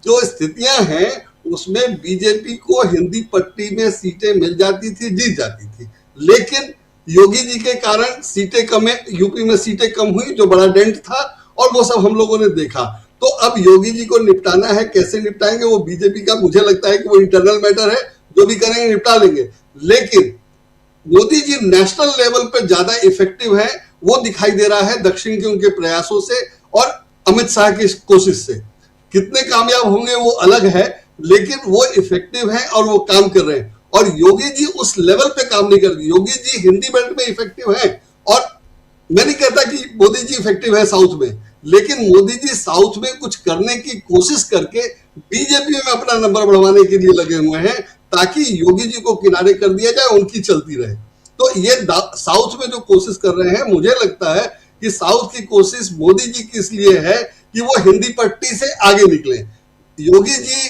जो स्थितियां हैं उसमें बीजेपी को हिंदी पट्टी में सीटें मिल जाती थी, जीत जाती थी, लेकिन योगी जी के कारण सीटें कम, यूपी में सीटें कम हुई, जो बड़ा डेंट था, और वो सब हम लोगों ने देखा। तो अब योगी जी को निपटाना है, कैसे निपटाएंगे वो बीजेपी का, मुझे लगता है कि वो इंटरनल मैटर है, जो भी करेंगे निपटा लेंगे। लेकिन मोदी जी नेशनल लेवल पे ज्यादा इफेक्टिव है, वो दिखाई दे रहा है दक्षिण के उनके प्रयासों से और अमित शाह की कोशिश से। कितने कामयाब होंगे वो अलग है, लेकिन वो इफेक्टिव है और वो काम कर रहे हैं। और योगी जी उस लेवल पे काम नहीं कर रहे। योगी जी हिंदी बेल्ट में इफेक्टिव है, और मैं नहीं कहता कि मोदी जी इफेक्टिव है साउथ में, लेकिन मोदी जी साउथ में कुछ करने की कोशिश करके बीजेपी में अपना नंबर बढ़वाने के लिए लगे हुए हैं, ताकि योगी जी को किनारे कर दिया जाए, उनकी चलती रहे। तो ये साउथ में जो कोशिश कर रहे हैं, मुझे लगता है कि साउथ की कोशिश मोदी जी की इसलिए है कि वो हिंदी पट्टी से आगे निकले। योगी जी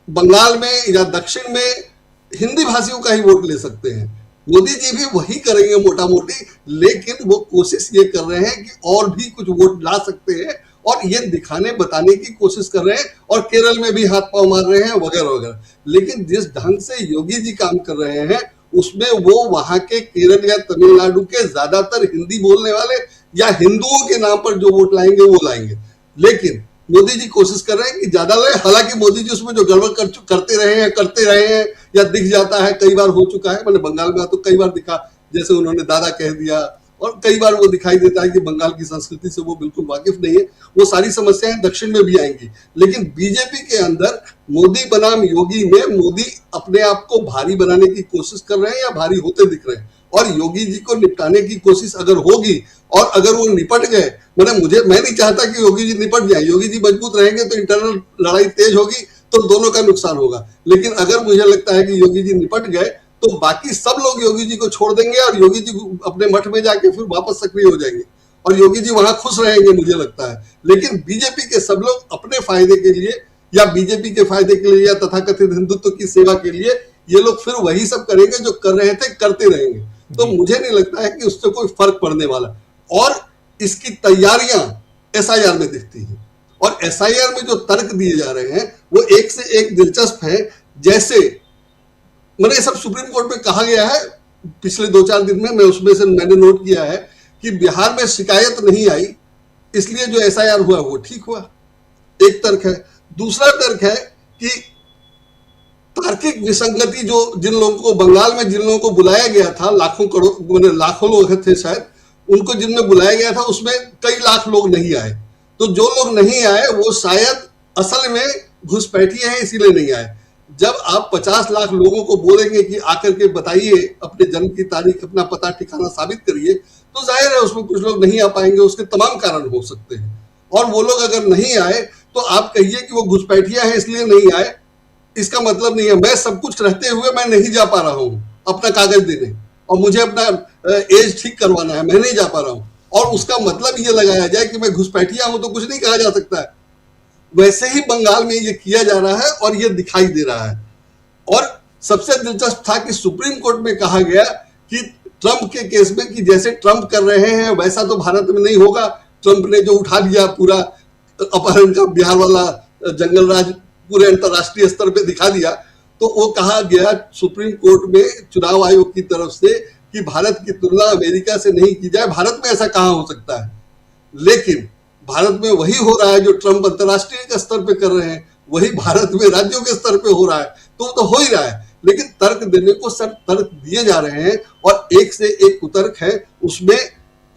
बंगाल में या दक्षिण में हिंदी भाषियों का ही वोट ले सकते हैं, मोदी जी भी वही करेंगे मोटा मोटी, लेकिन वो कोशिश ये कर रहे हैं कि और भी कुछ वोट ला सकते हैं, और ये दिखाने बताने की कोशिश कर रहे हैं, और केरल में भी हाथ पांव मार रहे हैं वगैरह वगैरह। लेकिन जिस ढंग से योगी जी काम कर रहे हैं, उसमें वो वहां के केरल या तमिलनाडु के ज्यादातर हिंदी बोलने वाले या हिंदुओं के नाम पर जो वोट लाएंगे वो लाएंगे। लेकिन मोदी जी कोशिश कर रहे हैं कि ज्यादा लाए। हालांकि मोदी जी उसमें जो गड़बड़ करते रहे हैं या दिख जाता है, कई बार हो चुका है। मैंने बंगाल में तो कई बार दिखा, जैसे उन्होंने दादा कह दिया, और कई बार वो दिखाई देता है कि बंगाल की संस्कृति से वो बिल्कुल वाकिफ नहीं है। वो सारी समस्याएं दक्षिण में भी आएंगी। लेकिन बीजेपी के अंदर मोदी बनाम योगी में मोदी अपने आप को भारी बनाने की कोशिश कर रहे हैं या भारी होते दिख रहे हैं, और योगी जी को निपटाने की कोशिश अगर होगी, और अगर वो निपट गए, मैं नहीं चाहता कि योगी जी निपट जाए। योगी जी मजबूत रहेंगे तो इंटरनल लड़ाई तेज होगी, तो दोनों का नुकसान होगा। लेकिन अगर मुझे लगता है कि योगी जी निपट गए, तो बाकी सब लोग योगी जी को छोड़ देंगे, और योगी जी अपने मठ में जाके फिर वापस सक्रिय हो जाएंगे, और योगी जी वहां खुश रहेंगे, मुझे लगता है। लेकिन बीजेपी के सब लोग अपने फायदे के लिए या बीजेपी के फायदे के लिए या तथाकथित हिंदुत्व की सेवा के लिए ये लोग फिर वही सब करेंगे जो कर रहे थे, करते रहेंगे। तो मुझे नहीं लगता है कि उससे कोई फर्क पड़ने वाला। और इसकी तैयारियां एसआईआर में दिखती हैं, और एसआईआर में जो तर्क दिए जा रहे हैं वो एक से एक दिलचस्प है। जैसे ये सब सुप्रीम कोर्ट में कहा गया है पिछले 2-4 दिन में, मैं उसमें से मैंने नोट किया है कि बिहार में शिकायत नहीं आई, इसलिए जो एसआईआर हुआ वो ठीक हुआ। एक तर्क है। दूसरा तर्क है कि तार्किक विसंगति, जो जिन लोगों को बंगाल में जिन लोगों को बुलाया गया था, लाखों लोग थे शायद, उनको जिनमें बुलाया गया था उसमें कई लाख लोग नहीं आए। तो जो लोग नहीं आए वो शायद असल में घुसपैठिए हैं, इसीलिए नहीं आए। जब आप 50 लाख लोगों को बोलेंगे कि आकर के बताइए अपने जन्म की तारीख, अपना पता ठिकाना साबित करिए, तो जाहिर है उसमें कुछ लोग नहीं आ पाएंगे। उसके तमाम कारण हो सकते हैं, और वो लोग अगर नहीं आए तो आप कहिए कि वो घुसपैठिया है इसलिए नहीं आए, इसका मतलब नहीं है। मैं सब कुछ रहते हुए मैं नहीं जा पा रहा हूं अपना कागज देने, और मुझे अपना एज ठीक करवाना है, मैं नहीं जा पा रहा हूं, और उसका मतलब ये लगाया जाए कि मैं घुसपैठिया हूं तो कुछ नहीं कहा जा सकता है। वैसे ही बंगाल में ये किया जा रहा है और ये दिखाई दे रहा है। और सबसे दिलचस्प था कि सुप्रीम कोर्ट में कहा गया कि ट्रंप के केस में कि जैसे ट्रंप कर रहे हैं वैसा तो भारत में नहीं होगा। ट्रंप ने जो उठा लिया पूरा अपहरण का बिहार वाला जंगल राज पूरे अंतरराष्ट्रीय स्तर पे दिखा दिया, तो वो कहा गया सुप्रीम कोर्ट में चुनाव आयोग की तरफ से कि भारत की तुलना अमेरिका से नहीं की जाए। भारत में ऐसा कहाँ हो सकता है? लेकिन भारत में वही हो रहा है जो ट्रंप अंतरराष्ट्रीय स्तर पे कर रहे हैं, वही भारत में राज्यों के स्तर पे हो रहा है, तो हो ही रहा है। लेकिन तर्क देने को सब तर्क दिए जा रहे हैं, और एक से एक कुतर्क है, उसमें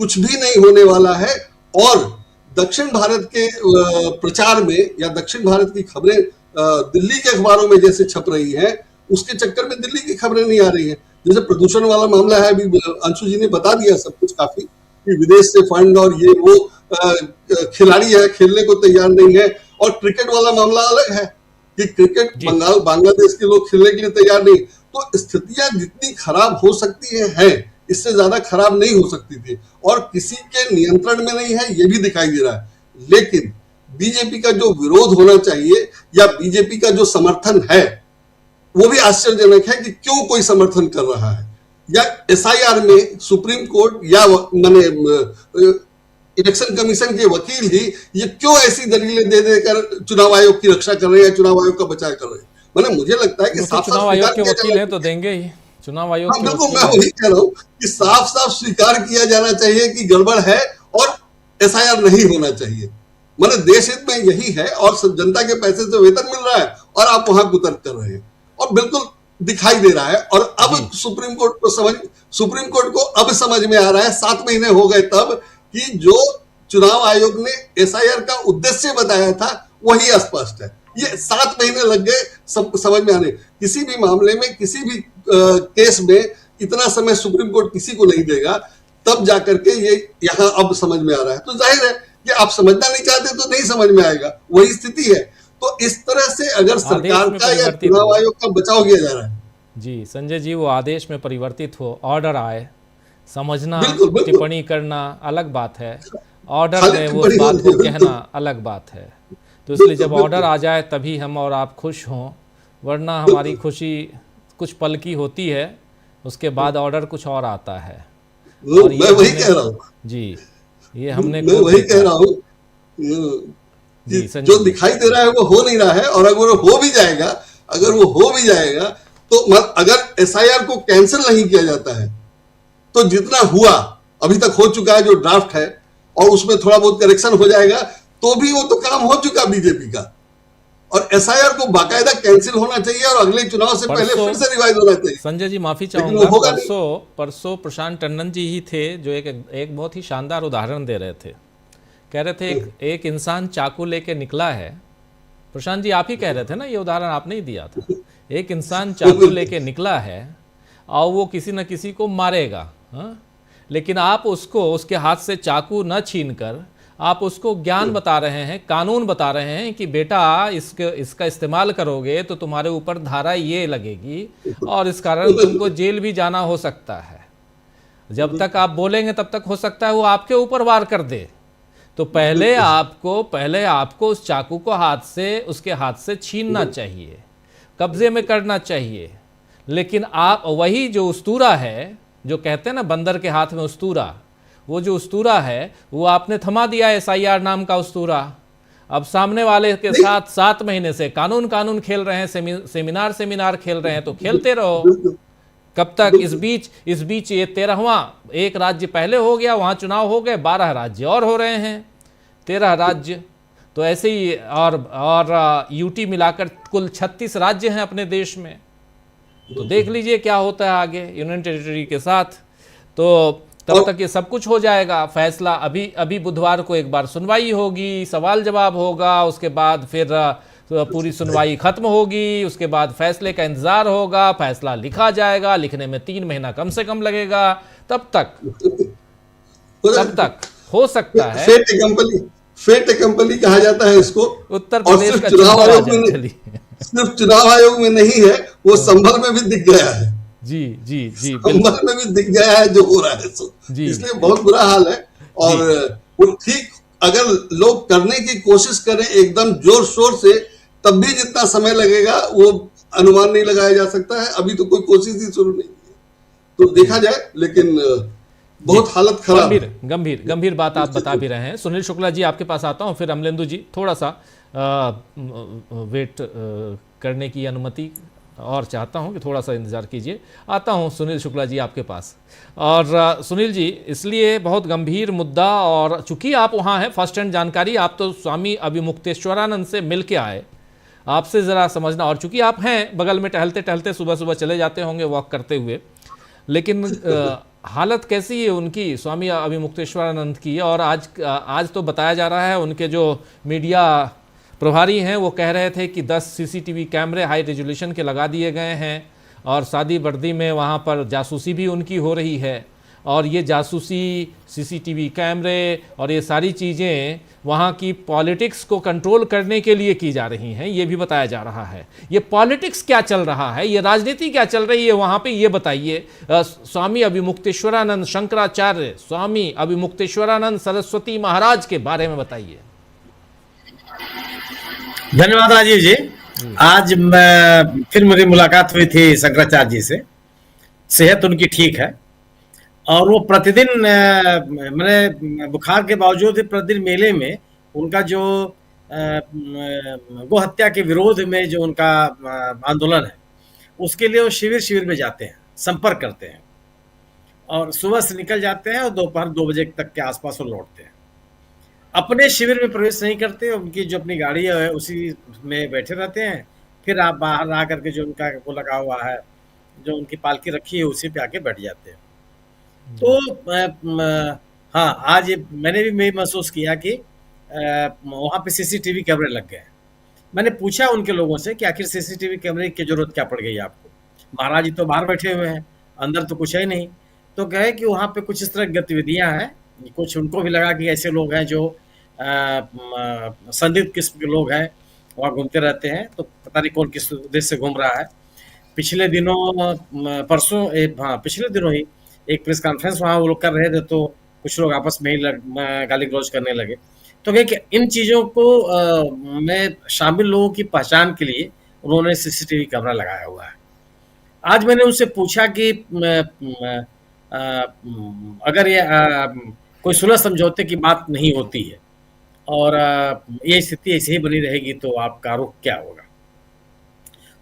कुछ भी नहीं होने वाला है। और दक्षिण भारत के प्रचार में या दक्षिण भारत की खबरें दिल्ली के अखबारों में जैसे छप रही हैं, उसके चक्कर में दिल्ली की खबरें नहीं आ रही हैं। जैसे प्रदूषण वाला मामला है, अभी अंशु जी ने बता दिया सब कुछ काफी, कि विदेश से फंड और ये वो खिलाड़ी है, खेलने को तैयार नहीं है। और क्रिकेट वाला मामला अलग है कि क्रिकेट बांग्लादेश के लोग खेलने के लिए तैयार नहीं। तो स्थितियां जितनी खराब हो सकती है, इससे ज्यादा खराब नहीं हो सकती थी, और किसी के नियंत्रण में नहीं है, ये भी दिखाई दे रहा है। लेकिन बीजेपी का जो विरोध होना चाहिए या बीजेपी का जो समर्थन है, वो भी आश्चर्यजनक है कि क्यों कोई समर्थन कर रहा है। या एसआईआर में सुप्रीम कोर्ट या इलेक्शन कमीशन के वकील ही ये क्यों ऐसी दलीलें दे देकर चुनाव आयोग की रक्षा कर रहे हैं, चुनाव आयोग का बचाव कर रहे हैं। मुझे लगता है कि चुनाव आयोग के वकील हैं तो देंगे ही चुनाव आयोग के। बिल्कुल, मैं वही कह रहा हूँ कि साफ साफ स्वीकार किया जाना चाहिए कि गड़बड़ है और एसआईआर नहीं होना चाहिए। मैंने देश हित में यही है, और जनता के पैसे से वेतन मिल रहा है और आप वहां कुतर्क कर रहे हैं, और बिल्कुल दिखाई दे रहा है। और अब सुप्रीम कोर्ट को अब समझ में आ रहा है, 7 महीने हो गए तब, कि जो चुनाव आयोग ने एसआईआर का उद्देश्य बताया था वही अस्पष्ट है। ये 7 महीने लग गए सबको समझ में आने। किसी भी मामले में, किसी भी केस में इतना समय सुप्रीम कोर्ट किसी को नहीं देगा, तब जाकर के ये यहाँ अब समझ में आ रहा है। तो जाहिर है कि आप समझना नहीं चाहते तो नहीं समझ में आएगा, वही स्थिति है। तो इस तरह से अगर सरकार का या चुनाव आयोग का बचाव किया जा रहा है जी संजय जी, वो आदेश में परिवर्तित हो, ऑर्डर आए, समझना बिल्कुल, बिल्कुल। टिप्पणी करना अलग बात है, ऑर्डर में वो बात को कहना अलग बात है। तो इसलिए जब ऑर्डर आ जाए तभी हम और आप खुश हों, वरना हमारी खुशी कुछ पल की होती है, उसके बाद ऑर्डर कुछ और आता है। और मैं वही कह रहा हूँ जी, ये हमने मैं वही कह रहा हूँ जी, जो दिखाई दे रहा है वो हो नहीं रहा है। और अगर वो हो भी जाएगा तो अगर एसआईआर को कैंसिल नहीं किया जाता है तो जितना हुआ अभी तक हो चुका है, जो ड्राफ्ट है, और उसमें थोड़ा बहुत करेक्शन हो जाएगा, तो भी वो तो काम हो चुका बीजेपी का। और एसआईआर को बाकायदा कैंसिल होना चाहिए और अगले चुनाव से पहले फिर से रिवाइज होना चाहिए। संजय जी माफी लेकिन चाहूंगा, वो होगा नहीं। परसों प्रशांत टंडन जी ही थे जो एक बहुत ही शानदार उदाहरण दे रहे थे। कह रहे थे एक इंसान चाकू लेके निकला है, प्रशांत जी आप ही कह रहे थे ना, ये उदाहरण आपने ही दिया था। एक इंसान चाकू लेके निकला है और वो किसी न किसी को मारेगा, हाँ? लेकिन आप उसको उसके हाथ से चाकू न छीन कर आप उसको ज्ञान बता रहे हैं, कानून बता रहे हैं कि बेटा इसका इस्तेमाल करोगे तो तुम्हारे ऊपर धारा ये लगेगी और इस कारण तुमको जेल भी जाना हो सकता है। जब तक आप बोलेंगे तब तक हो सकता है वो आपके ऊपर वार कर दे। तो पहले आपको उस चाकू को उसके हाथ से छीनना चाहिए, कब्जे में करना चाहिए। लेकिन आप वही जो उस्तूरा है, जो कहते हैं ना बंदर के हाथ में उस्तूरा, वो जो उस्तूरा है वो आपने थमा दिया, एसआईआर नाम का उस्तूरा। अब सामने वाले के साथ 7 महीने से कानून खेल रहे हैं, सेमिनार खेल रहे हैं, तो खेलते रहो। कब तक? इस बीच ये 13वां, एक राज्य पहले हो गया, वहां चुनाव हो गए, 12 राज्य और हो रहे हैं, 13 राज्य। तो ऐसे ही और यूटी मिलाकर कुल 36 राज्य हैं अपने देश में। तो देख लीजिए क्या होता है आगे यूनियन टेरिटरी के साथ। तो तब तक ये सब कुछ हो जाएगा। फैसला अभी बुधवार को एक बार सुनवाई होगी, सवाल जवाब होगा, उसके बाद फिर पूरी सुनवाई खत्म होगी, उसके बाद फैसले का इंतजार होगा, फैसला लिखा जाएगा, लिखने में 3 महीना कम से कम लगेगा। तब तक हो सकता है फेट कंपनी कहा जाता है इसको। उत्तर प्रदेश का सिर्फ चुनाव आयोग में नहीं है, वो संभल में भी दिख गया है। जी संभल में भी दिख गया है जो हो रहा है, इसलिए बहुत बुरा हाल है। और वो ठीक अगर लोग करने की कोशिश करें एकदम जोर शोर से, तब भी जितना समय लगेगा वो अनुमान नहीं लगाया जा सकता है। अभी तो कोई कोशिश ही शुरू नहीं है, तो देखा जाए। लेकिन बहुत हालत खराब, गंभीर बात आप बता भी रहे हैं। सुनील शुक्ला जी आपके पास आता हूं, फिर अमलेंदु जी थोड़ा सा वेट करने की अनुमति और चाहता हूं कि थोड़ा सा इंतजार कीजिए। आता हूं सुनील शुक्ला जी आपके पास। और सुनील जी, इसलिए बहुत गंभीर मुद्दा, और चूंकि आप वहां हैं, फर्स्ट हैंड जानकारी, आप तो स्वामी अभिमुक्तेश्वरानंद से मिल के आए, आपसे ज़रा समझना। और चूंकि आप हैं बगल में, टहलते टहलते सुबह चले जाते होंगे वॉक करते हुए, लेकिन हालत कैसी है उनकी, स्वामी अभिमुक्तेश्वरानंद की? और आज तो बताया जा रहा है, उनके जो मीडिया प्रभारी हैं वो कह रहे थे कि 10 सीसीटीवी कैमरे हाई रेजोल्यूशन के लगा दिए गए हैं, और शादी वर्दी में वहाँ पर जासूसी भी उनकी हो रही है। और ये जासूसी, सीसीटीवी कैमरे और ये सारी चीज़ें वहाँ की पॉलिटिक्स को कंट्रोल करने के लिए की जा रही हैं, ये भी बताया जा रहा है। ये पॉलिटिक्स क्या चल रहा है, ये राजनीति क्या चल रही है वहाँ पे, ये बताइए। स्वामी अभिमुक्तेश्वरानंद शंकराचार्य, स्वामी अभिमुक्तेश्वरानंद सरस्वती महाराज के बारे में बताइए। धन्यवाद राजीव जी। आज फिर मेरी मुलाकात हुई थी शंकराचार्य जी से। सेहत उनकी ठीक है, और वो प्रतिदिन मैंने बुखार के बावजूद प्रतिदिन मेले में उनका जो गो हत्या के विरोध में जो उनका आंदोलन है, उसके लिए वो शिविर में जाते हैं, संपर्क करते हैं, और सुबह से निकल जाते हैं और दोपहर 2 बजे तक के आसपास वो लौटते हैं। अपने शिविर में प्रवेश नहीं करते, उनकी जो अपनी गाड़ी है उसी में बैठे रहते हैं। फिर आप बाहर आ करके जो उनका वो लगा हुआ है, जो उनकी पालकी रखी है, उसी पे आके बैठ जाते हैं। तो हाँ, आज मैंने भी महसूस किया कि वहाँ पे सीसीटीवी कैमरे लग गए। मैंने पूछा उनके लोगों से कि आखिर सीसीटीवी कैमरे की जरूरत क्या पड़ गई आपको? महाराज जी तो बाहर बैठे हुए हैं, अंदर तो कुछ है नहीं। तो कहे कि वहाँ पे कुछ इस तरह की गतिविधियां हैं, कुछ उनको भी लगा कि ऐसे लोग हैं जो संदिग्ध किस्म के लोग हैं, वहाँ घूमते रहते हैं, तो पता नहीं कौन किस उद्देश्य से घूम रहा है। पिछले दिनों पिछले दिनों ही एक प्रेस कॉन्फ्रेंस वहाँ वो लोग कर रहे थे, तो कुछ लोग आपस में ही गाली गलौज करने लगे। तो कहे कि इन चीज़ों को में शामिल लोगों की पहचान के लिए उन्होंने सीसीटीवी कैमरा लगाया हुआ है। आज मैंने उनसे पूछा कि अगर ये कोई सुलह समझौते की बात नहीं होती है और ये स्थिति ऐसे ही बनी रहेगी, तो आपका रुख क्या होगा?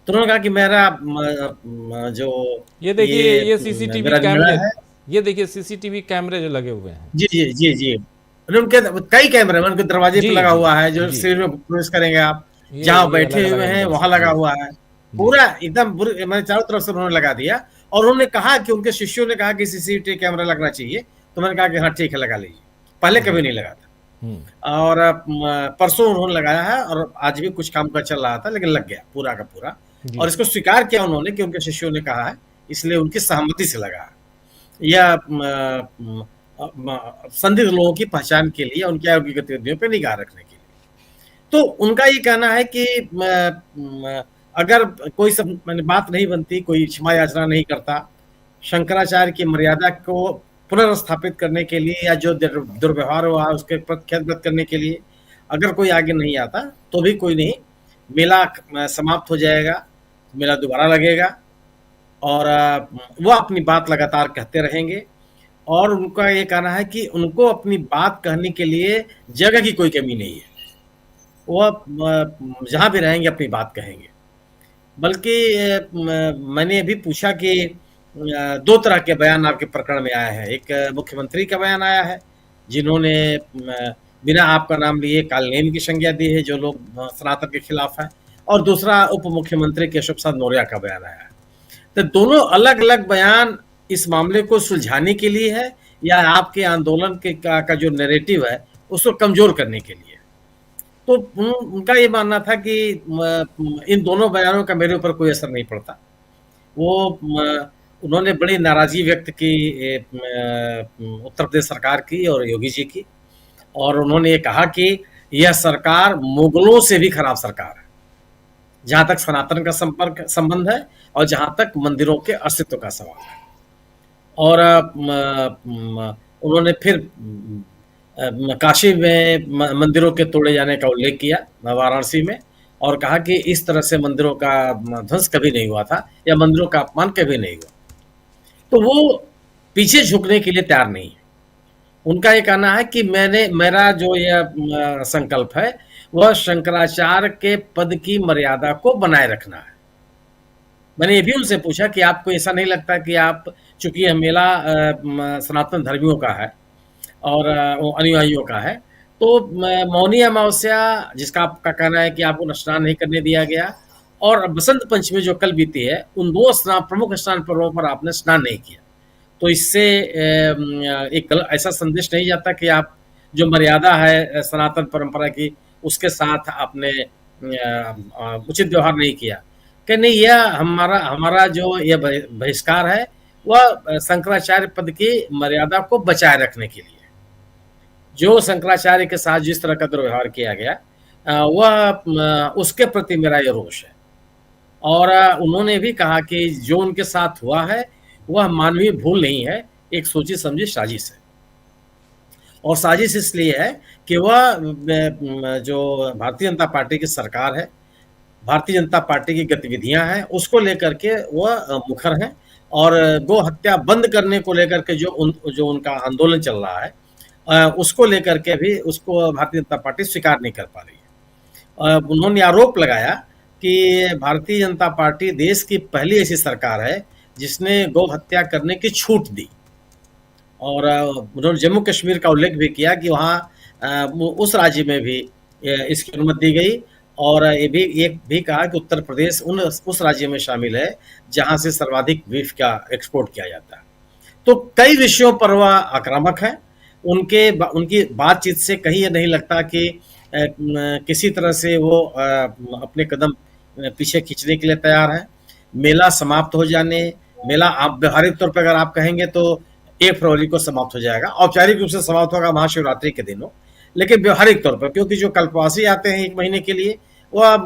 तो उन्होंने कहा कि मेरा जो ये देखिए, ये सीसीटीवी मेरा कैमरे, निर्णय है। ये देखिए सीसीटीवी कैमरे जो लगे हुए हैं। जी जी जी जी, उनके कई कैमरे उनके दरवाजे पे जी, लगा जी, हुआ है, जो जी। सिर में प्रवेश करेंगे आप, ये जहाँ बैठे अलग-अलग हुए हैं एंगल वहां से, लगा जी। हुआ है, पूरा एकदम मैंने चारों तरफ से उन्होंने लगा दिया। और उन्होंने कहा कि उनके शिष्यों ने कहा कि सीसीटीवी कैमरा लगना चाहिए, तो मैंने कहा कि हाँ ठीक है, लगा लीजिए। पहले कभी नहीं लगा था, और परसों उन्होंने लगाया है, और आज भी कुछ काम का चल रहा था, लेकिन लग गया पूरा का पूरा। जी। और इसको स्वीकार किया उन्होंने कि उनके शिष्यों ने कहा है, इसलिए उनकी सहमति से लगा है। या संदिग्ध लोगों की पहचान के लिए, उनकी आगे की गतिविधियों पर निगाह रखने के लिए। तो उनका ये कहना है कि अगर कोई मैंने बात नहीं बनती, कोई क्षमा याचना नहीं करता, शंकराचार्य की मर्यादा को पुनर्स्थापित करने के लिए या जो दुर्व्यवहार हुआ उसके प्रत्याघात करने के लिए अगर कोई आगे नहीं आता, तो भी कोई नहीं, मेला समाप्त हो जाएगा, मेला दोबारा लगेगा और वो अपनी बात लगातार कहते रहेंगे। और उनका ये कहना है कि उनको अपनी बात कहने के लिए जगह की कोई कमी नहीं है, वो जहाँ भी रहेंगे अपनी बात कहेंगे। बल्कि मैंने अभी पूछा कि दो तरह के बयान आपके प्रकरण में आए हैं। एक मुख्यमंत्री का बयान आया है, जिन्होंने बिना आपका नाम लिए कालनेमी की संज्ञा दी है, जो लोग सनातन के खिलाफ हैं, और दूसरा उप मुख्यमंत्री केशव प्रसाद मौर्य का बयान आया है। तो दोनों अलग अलग बयान इस मामले को सुलझाने के लिए है या आपके आंदोलन का जो नैरेटिव है उसको कमजोर करने के लिए? तो उनका ये मानना था कि इन दोनों बयानों का मेरे ऊपर कोई असर नहीं पड़ता। वो उन्होंने बड़ी नाराजगी व्यक्त की उत्तर प्रदेश सरकार की और योगी जी की, और उन्होंने ये कहा कि यह सरकार मुगलों से भी खराब सरकार है, जहां तक सनातन का संबंध है और जहां तक मंदिरों के अस्तित्व का सवाल है। और उन्होंने फिर काशी में मंदिरों के तोड़े जाने का उल्लेख किया, वाराणसी में, और कहा कि इस तरह से मंदिरों का ध्वंस कभी नहीं हुआ था या मंदिरों का अपमान कभी नहीं हुआ। तो वो पीछे झुकने के लिए तैयार नहीं है। उनका ये कहना है कि मेरा जो यह संकल्प है वह शंकराचार्य के पद की मर्यादा को बनाए रखना है। मैंने ये भी उनसे पूछा कि आपको ऐसा नहीं लगता कि आप, चूंकि यह मेला सनातन धर्मियों का है और अनुयायियों का है, तो मौनी अमावस्या जिसका आपका कहना है कि आपको स्नान नहीं करने दिया गया, और बसंत पंचमी जो कल बीती है, उन दो प्रमुख स्नान पर्वों पर आपने स्नान नहीं किया, तो इससे एक ऐसा संदेश नहीं जाता कि आप जो मर्यादा है सनातन परंपरा की उसके साथ आपने उचित व्यवहार नहीं किया? कि नहीं, यह हमारा जो यह बहिष्कार है वह शंकराचार्य पद की मर्यादा को बचाए रखने के लिए। जो शंकराचार्य के साथ जिस तरह का दुर्व्यवहार किया गया वह उसके प्रति मेरा यह रोष है। और उन्होंने भी कहा कि जो उनके साथ हुआ है वह मानवीय भूल नहीं है, एक सोची समझी साजिश है। और साजिश इसलिए है कि वह जो भारतीय जनता पार्टी की सरकार है, भारतीय जनता पार्टी की गतिविधियां हैं, उसको लेकर के वह मुखर हैं, और गो हत्या बंद करने को लेकर के जो उनका आंदोलन चल रहा है उसको लेकर के भी उसको भारतीय जनता पार्टी स्वीकार नहीं कर पा रही है। उन्होंने आरोप लगाया कि भारतीय जनता पार्टी देश की पहली ऐसी सरकार है जिसने गौ हत्या करने की छूट दी। और उन्होंने जम्मू कश्मीर का उल्लेख भी किया कि वहाँ उस राज्य में भी इसकी अनुमति दी गई। और ये भी कहा कि उत्तर प्रदेश उस राज्य में शामिल है जहां से सर्वाधिक बीफ का एक्सपोर्ट किया जाता है। तो कई विषयों पर वह आक्रामक है। उनकी बातचीत से कहीं ये नहीं लगता कि किसी तरह से वो अपने कदम पीछे खींचने के लिए तैयार है। मेला समाप्त हो जाने, मेला आप व्यवहारिक तौर पर अगर आप कहेंगे तो 1 फरवरी को समाप्त हो जाएगा, औपचारिक रूप से समाप्त होगा महाशिवरात्रि के दिन हो, लेकिन व्यवहारिक तौर पर क्योंकि जो कल्पवासी आते हैं 1 महीने के लिए वह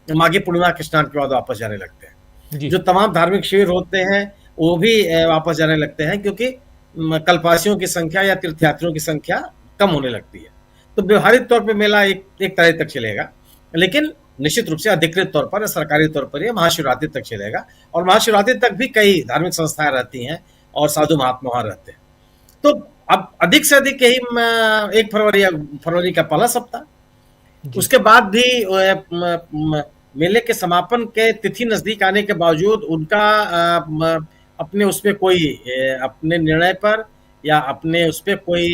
माघी पूर्णिमा के स्नान के बाद वापस जाने लगते हैं। जो तमाम धार्मिक शिविर होते हैं वो भी वापस जाने लगते हैं क्योंकि कल्पवासियों की संख्या या तीर्थयात्रियों की संख्या कम होने लगती है। तो व्यवहारिक तौर पर मेला एक तारीख तक चलेगा, लेकिन निश्चित रूप से अधिकृत तौर पर सरकारी तौर पर यह महाशिवरात्रि तक चलेगा। और महाशिवरात्रि तक भी कई धार्मिक संस्थाएं रहती हैं और साधु महात्मा वहां रहते हैं। तो अब अधिक से अधिक यही 1 फरवरी का पहला सप्ताह, उसके बाद भी मेले के समापन के तिथि नजदीक आने के बावजूद उनका अपने उसपे कोई अपने निर्णय पर या अपने उस पर कोई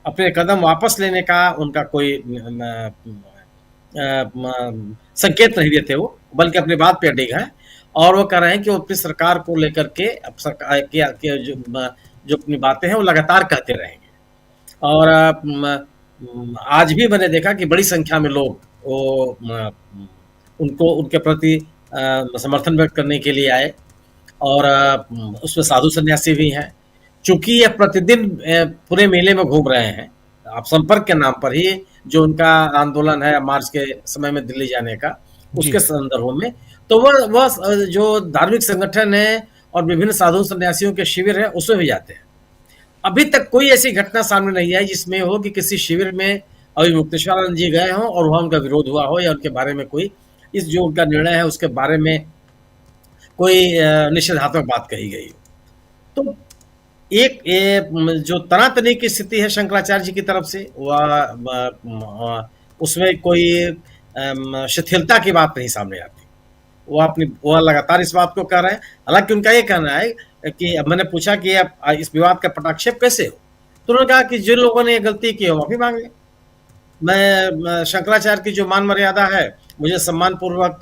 अपने कदम वापस लेने का उनका कोई संकेत नहीं देते वो, बल्कि अपनी बात पे अडिग है। और वो कह रहे हैं कि वो अपनी सरकार को लेकर के अब सरकार के जो अपनी बातें हैं वो लगातार कहते रहेंगे। और आज भी मैंने देखा कि बड़ी संख्या में लोग वो उनके प्रति समर्थन व्यक्त करने के लिए आए और उसमें साधु सन्यासी भी हैं। चूंकि ये प्रतिदिन पूरे मेले में घूम रहे हैं, आप संपर्क के नाम पर ही जो उनका आंदोलन है मार्च के समय में दिल्ली जाने का, उसके संदर्भ में, तो वह जो धार्मिक संगठन है और विभिन्न साधु सन्यासियों के शिविर है उसमें भी जाते हैं। अभी तक कोई ऐसी घटना सामने नहीं आई जिसमें हो कि किसी शिविर में अभी मुक्तेश्वरानंद जी गए हों और वहां उनका विरोध हुआ हो या उनके बारे में कोई इस जो उनका निर्णय है उसके बारे में कोई निषेधात्मक बात कही गई हो। तो एक जो तनातनी की स्थिति है शंकराचार्य जी की तरफ से वह उसमें कोई शिथिलता की बात नहीं सामने आती। वो लगातार इस बात को कह रहे हैं। हालांकि उनका ये कहना है कि अब मैंने पूछा कि आप इस विवाद का पटाक्षेप कैसे हो, तो उन्होंने कहा कि जिन लोगों ने ये गलती की हो माफी मांग ले। मैं शंकराचार्य की जो मान मर्यादा है, मुझे सम्मान पूर्वक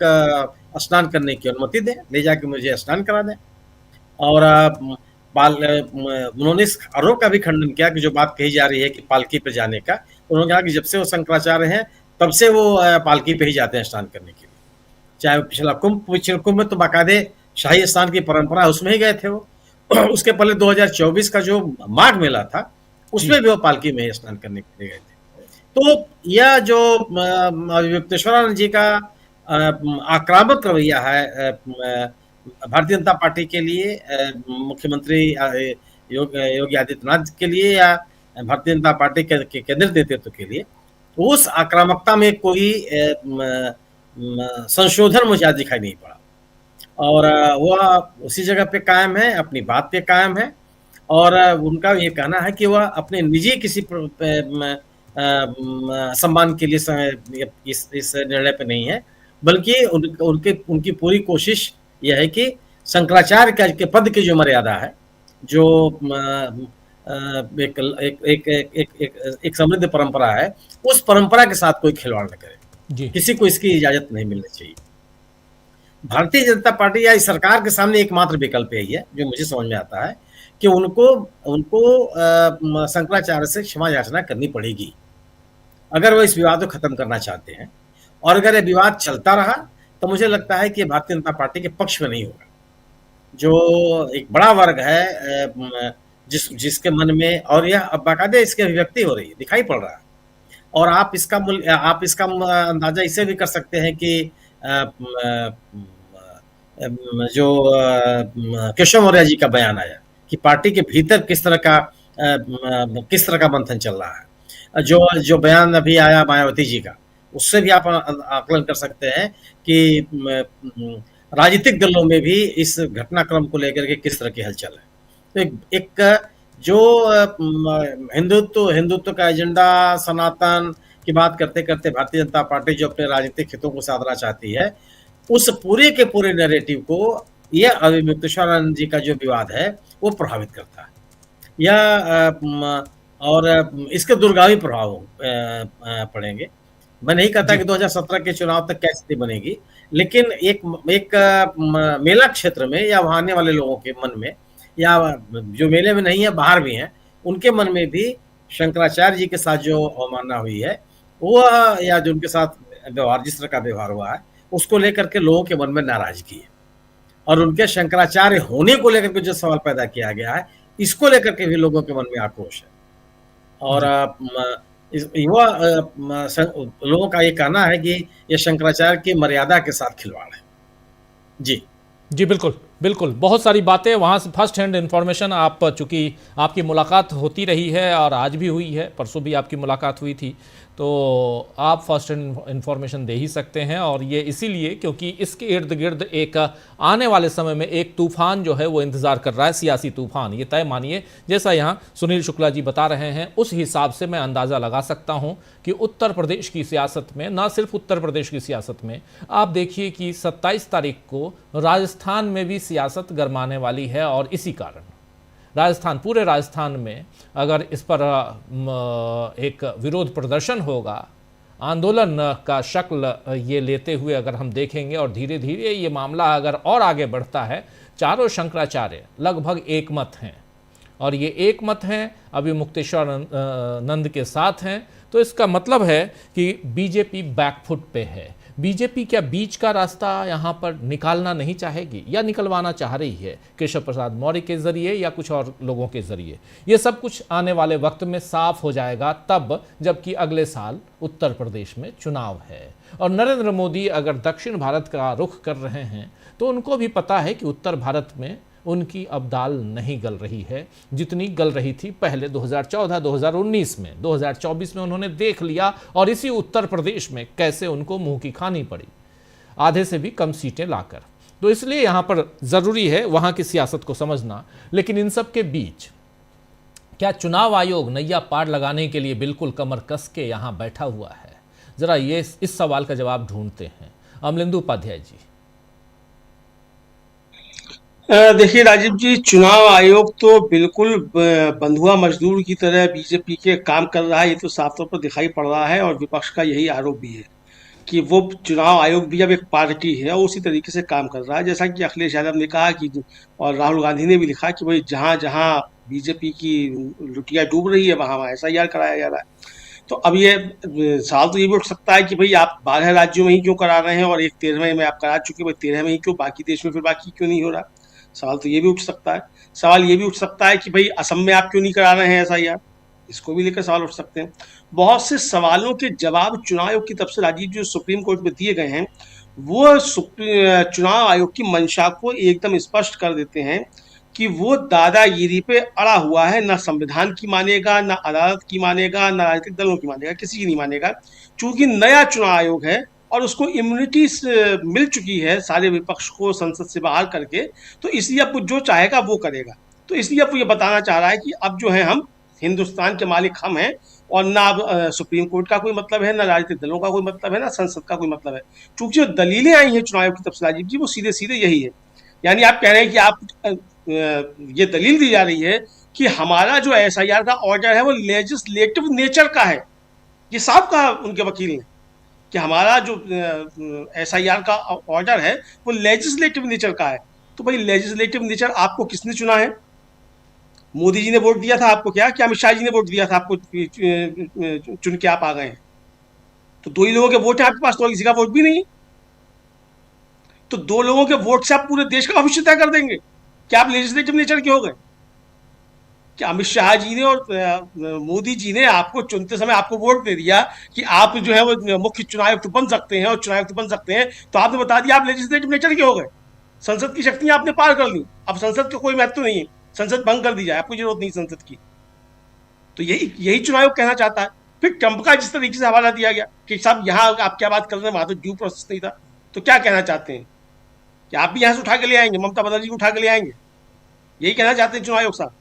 स्नान करने की अनुमति दें, ले जाके मुझे स्नान करा दें। और उन्होंने इस आरोप का भी खंडन किया कि जो बात कही जा रही है कि पालकी पे जाने का, उन्होंने कहा कि जब से वो शंकराचार्य हैं तब से वो पालकी पे ही जाते हैं स्नान करने के लिए। चाहे पिछला कुंभ में तो बाकायदे शाही स्नान की परंपरा उसमें ही गए थे वो। उसके पहले 2024 का जो माघ मेला था उसमें भी वो पालकी में ही स्नान करने के लिए गए थे। तो यह जो मुक्तेश्वरानंद जी का आक्रामक रवैया है भारतीय जनता पार्टी के लिए, मुख्यमंत्री योगी आदित्यनाथ के लिए या भारतीय जनता पार्टी के केंद्रीय नेतृत्व के लिए, उस आक्रामकता में कोई संशोधन मुझे आज दिखाई नहीं पड़ा। और वह उसी जगह पे कायम है, अपनी बात पे कायम है। और उनका ये कहना है कि वह अपने निजी किसी सम्मान के लिए इस निर्णय पे नहीं है, बल्कि उनकी पूरी कोशिश यह है कि शंकराचार्य के पद की जो मर्यादा है, जो एक समृद्ध परंपरा है, उस परंपरा के साथ कोई खिलवाड़ न करे। किसी को इसकी इजाजत नहीं मिलनी चाहिए। भारतीय जनता पार्टी या इस सरकार के सामने एकमात्र विकल्प यही है जो मुझे समझ में आता है कि उनको शंकराचार्य से क्षमा याचना करनी पड़ेगी अगर वो इस विवाद को खत्म करना चाहते हैं। और अगर ये विवाद चलता रहा तो मुझे लगता है कि भारतीय जनता पार्टी के पक्ष में नहीं होगा। जो एक बड़ा वर्ग है जिसके मन में, और यह अब बाकायदे इसकी अभिव्यक्ति हो रही है, दिखाई पड़ रहा है। और आप इसका अंदाजा इससे भी कर सकते हैं कि जो केशव मौर्य जी का बयान आया कि पार्टी के भीतर किस तरह का मंथन चल रहा है। जो बयान अभी आया मायावती जी का, उससे भी आप आकलन कर सकते हैं कि राजनीतिक दलों में भी इस घटनाक्रम को लेकर के किस तरह की हलचल है। तो एक जो हिंदुत्व का एजेंडा, सनातन की बात करते करते भारतीय जनता पार्टी जो अपने राजनीतिक हितों को साधना चाहती है, उस पूरे के पूरे नैरेटिव को यह मुक्तेश्वरानंद जी का जो विवाद है वो प्रभावित करता है। यह और इसके दूरगामी प्रभाव पड़ेंगे। मैं नहीं कहता कि 2017 के चुनाव तक क्या स्थिति बनेगी, लेकिन एक मेला क्षेत्र में या वहां आने वाले लोगों के मन में, या जो मेले में नहीं है बाहर भी हैं, उनके मन में भी शंकराचार्य जी के साथ जो अवमानना हुई है वो, या जो उनके साथ व्यवहार, जिस तरह का व्यवहार हुआ है, उसको लेकर के लोगों के मन में नाराजगी है। और उनके शंकराचार्य होने को लेकर के जो सवाल पैदा किया गया है, इसको लेकर के भी लोगों के मन में आक्रोश है। और युवा लोगों का ये कहना है कि ये शंकराचार्य की मर्यादा के साथ खिलवाड़ है। जी जी बिल्कुल बिल्कुल, बहुत सारी बातें वहाँ से फर्स्ट हैंड इन्फॉर्मेशन, आप चूँकि आपकी मुलाकात होती रही है और आज भी हुई है, परसों भी आपकी मुलाकात हुई थी, तो आप फर्स्ट हैंड इन्फॉर्मेशन दे ही सकते हैं। और ये इसीलिए क्योंकि इसके इर्द गिर्द एक आने वाले समय में एक तूफान जो है वो इंतज़ार कर रहा है, सियासी तूफान, ये तय मानिए। जैसा यहाँ सुनील शुक्ला जी बता रहे हैं, उस हिसाब से मैं अंदाज़ा लगा सकता हूँ कि उत्तर प्रदेश की सियासत में, ना सिर्फ उत्तर प्रदेश की सियासत में, आप देखिए कि 27 तारीख को राजस्थान में भी सियासत गरमाने वाली है। और इसी कारण राजस्थान, पूरे राजस्थान में अगर इस पर एक विरोध प्रदर्शन होगा, आंदोलन का शक्ल ये लेते हुए अगर हम देखेंगे, और धीरे धीरे ये मामला अगर और आगे बढ़ता है, चारों शंकराचार्य लगभग एक मत हैं, और ये एक मत हैं, अभी मुक्तेश्वर नंद के साथ हैं, तो इसका मतलब है कि बीजेपी बैकफुट पे है। बीजेपी क्या बीच का रास्ता यहाँ पर निकालना नहीं चाहेगी, या निकलवाना चाह रही है केशव प्रसाद मौर्य के जरिए या कुछ और लोगों के जरिए? ये सब कुछ आने वाले वक्त में साफ हो जाएगा, तब जबकि अगले साल उत्तर प्रदेश में चुनाव है। और नरेंद्र मोदी अगर दक्षिण भारत का रुख कर रहे हैं, तो उनको भी पता है कि उत्तर भारत में उनकी अब दाल नहीं गल रही है जितनी गल रही थी पहले 2014-2019 में। 2024 में उन्होंने देख लिया, और इसी उत्तर प्रदेश में कैसे उनको मुंह की खानी पड़ी, आधे से भी कम सीटें लाकर। तो इसलिए यहाँ पर ज़रूरी है वहाँ की सियासत को समझना। लेकिन इन सब के बीच क्या चुनाव आयोग नैया पार लगाने के लिए बिल्कुल कमर कस के यहाँ बैठा हुआ है? ज़रा ये इस सवाल का जवाब ढूंढते हैं। अमलेंदु उपाध्याय जी। देखिए राजीव जी, चुनाव आयोग तो बिल्कुल बंधुआ मजदूर की तरह बीजेपी के काम कर रहा है, ये तो साफ तौर पर दिखाई पड़ रहा है। और विपक्ष का यही आरोप भी है कि वो चुनाव आयोग भी अब एक पार्टी है और उसी तरीके से काम कर रहा है। जैसा कि अखिलेश यादव ने कहा कि, और राहुल गांधी ने भी लिखा कि भाई जहाँ जहाँ बीजेपी की लुटिया डूब रही है वहाँ वहाँ SIR कराया जा रहा है। तो अब ये सवाल तो ये भी उठ सकता है कि भाई आप 12 राज्यों में ही क्यों करा रहे हैं, और एक 13वें में आप करा चुके, भाई 13 में ही क्यों, बाकी देश में फिर बाकी क्यों नहीं हो रहा? सवाल तो ये भी उठ सकता है। सवाल ये भी उठ सकता है कि भाई असम में आप क्यों नहीं करा रहे हैं SIR, इसको भी लेकर सवाल उठ सकते हैं। बहुत से सवालों के जवाब चुनाव आयोग की तरफ से राजीव जो सुप्रीम कोर्ट में दिए गए हैं, वो चुनाव आयोग की मंशा को एकदम स्पष्ट कर देते हैं कि वो दादागिरी पे अड़ा हुआ है। ना संविधान की मानेगा, ना अदालत की मानेगा, ना राजनीतिक दलों की मानेगा, किसी की नहीं मानेगा। चूंकि नया चुनाव आयोग है और उसको इम्यूनिटी मिल चुकी है सारे विपक्ष को संसद से बाहर करके, तो इसलिए अब जो चाहेगा वो करेगा। तो इसलिए अब ये बताना चाह रहा है कि अब जो है हम हिंदुस्तान के मालिक हम हैं, और ना अब सुप्रीम कोर्ट का कोई मतलब है, ना राजनीतिक दलों का कोई मतलब है, ना संसद का कोई मतलब है। चूंकि जो दलीलें आई हैं चुनाव आयोग की तरफ से राजीव जी, वो सीधे सीधे यही है। यानी आप कह रहे हैं कि आप ये दलील दी जा रही है कि हमारा जो SIR का ऑर्डर है वो लेजिस्लेटिव नेचर का है। ये साफ कहा उनके वकील ने कि हमारा जो SIR का ऑर्डर है वो लेजिस्लेटिव नेचर का है। तो भाई लेजिस्लेटिव नेचर आपको किसने चुना है? मोदी जी ने वोट दिया था आपको क्या अमित शाह जी ने वोट दिया था आपको चुन के आप आ गए हैं? तो 2 ही लोगों के वोट है आपके पास, तो किसी का वोट भी नहीं है। तो 2 लोगों के वोट से आप पूरे देश का भविष्य तय कर देंगे? क्या आप लेजिस्लेटिव नेचर के हो गए? कि अमित शाह जी ने और मोदी जी ने आपको चुनते समय आपको वोट दे दिया कि आप जो है वो मुख्य चुनाव आयुक्त बन सकते हैं और चुनाव आयुक्त बन सकते हैं, तो आपने बता दिया आप लेजिस्लेटिव नेचर के हो गए। संसद की शक्तियां आपने पार कर ली, अब संसद का कोई महत्व नहीं है, संसद भंग कर दी जाए, आपको जरूरत नहीं संसद की। तो यही चुनाव आयोग कहना चाहता है। फिर ट्रंप का जिस तरीके से हवाला दिया गया कि साहब यहाँ आप क्या बात कर रहे हैं, वहां तो ड्यू प्रोसेस नहीं था, तो क्या कहना चाहते हैं कि आप भी यहाँ से उठा के ले आएंगे, ममता बनर्जी को उठा के ले आएंगे? यही कहना चाहते हैं चुनाव आयोग साहब?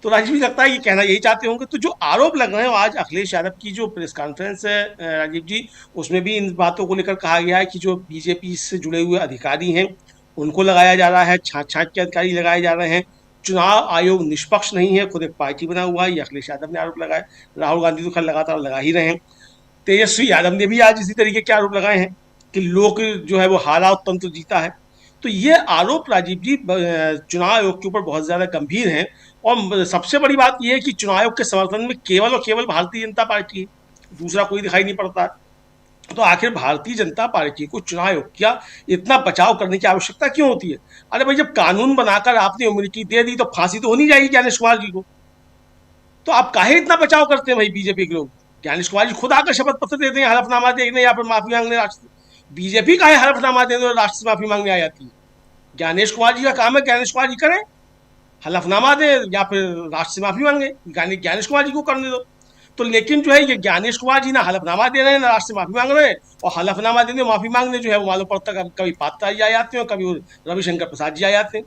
तो राजीव जी लगता है ये कहना यही चाहते होंगे। तो जो आरोप लग रहे हैं आज अखिलेश यादव की जो प्रेस कॉन्फ्रेंस है राजीव जी, उसमें भी इन बातों को लेकर कहा गया है कि जो बीजेपी से जुड़े हुए अधिकारी हैं उनको लगाया जा रहा है, छाँट के अधिकारी लगाए जा रहे हैं। चुनाव आयोग निष्पक्ष नहीं है, खुद एक पार्टी बना हुआ है, ये अखिलेश यादव ने आरोप लगाया, राहुल गांधी तो खैर लगातार लगा ही रहे हैं, तेजस्वी यादव ने भी आज इसी तरीके के आरोप लगाए हैं कि लोक जो है वो हारा और तंत्र जीता है। तो ये आरोप राजीव जी चुनाव आयोग के ऊपर बहुत ज्यादा गंभीर हैं, और सबसे बड़ी बात यह है कि चुनाव आयोग के समर्थन में केवल और केवल भारतीय जनता पार्टी है, दूसरा कोई दिखाई नहीं पड़ता। तो आखिर भारतीय जनता पार्टी को चुनाव आयोग का इतना बचाव करने की आवश्यकता क्यों होती है? अरे भाई, जब कानून बनाकर आपने इम्यूनिटी दे दी तो फांसी तो होनी जाएगी ज्ञानेश कुमार जी को, तो आप काहे इतना बचाव करते हैं भाई बीजेपी के लोग? ज्ञानेश कुमार जी खुद आकर शपथ पत्र देते हैं, हलफनामा देने या फिर माफी मांगने राष्ट्र, बीजेपी का हलफनामा देने और राष्ट्र से माफी मांगने आ जाती है। ज्ञानेश कुमार जी का काम है, ज्ञानेश कुमार जी करें, हलफनामा दे या फिर राष्ट्र से माफी मांगे, ज्ञानेश कुमार जी को करने दो। तो लेकिन जो है ये ज्ञानेश कुमार जी ना हलफनामा दे रहे हैं ना राष्ट्र से माफी मांग रहे हैं, और हलफनामा देने माफी मांगने जो है वो मालूम पड़ता कभी पात्रा जी आ जाते हैं और कभी रविशंकर प्रसाद जी आ जाते हैं,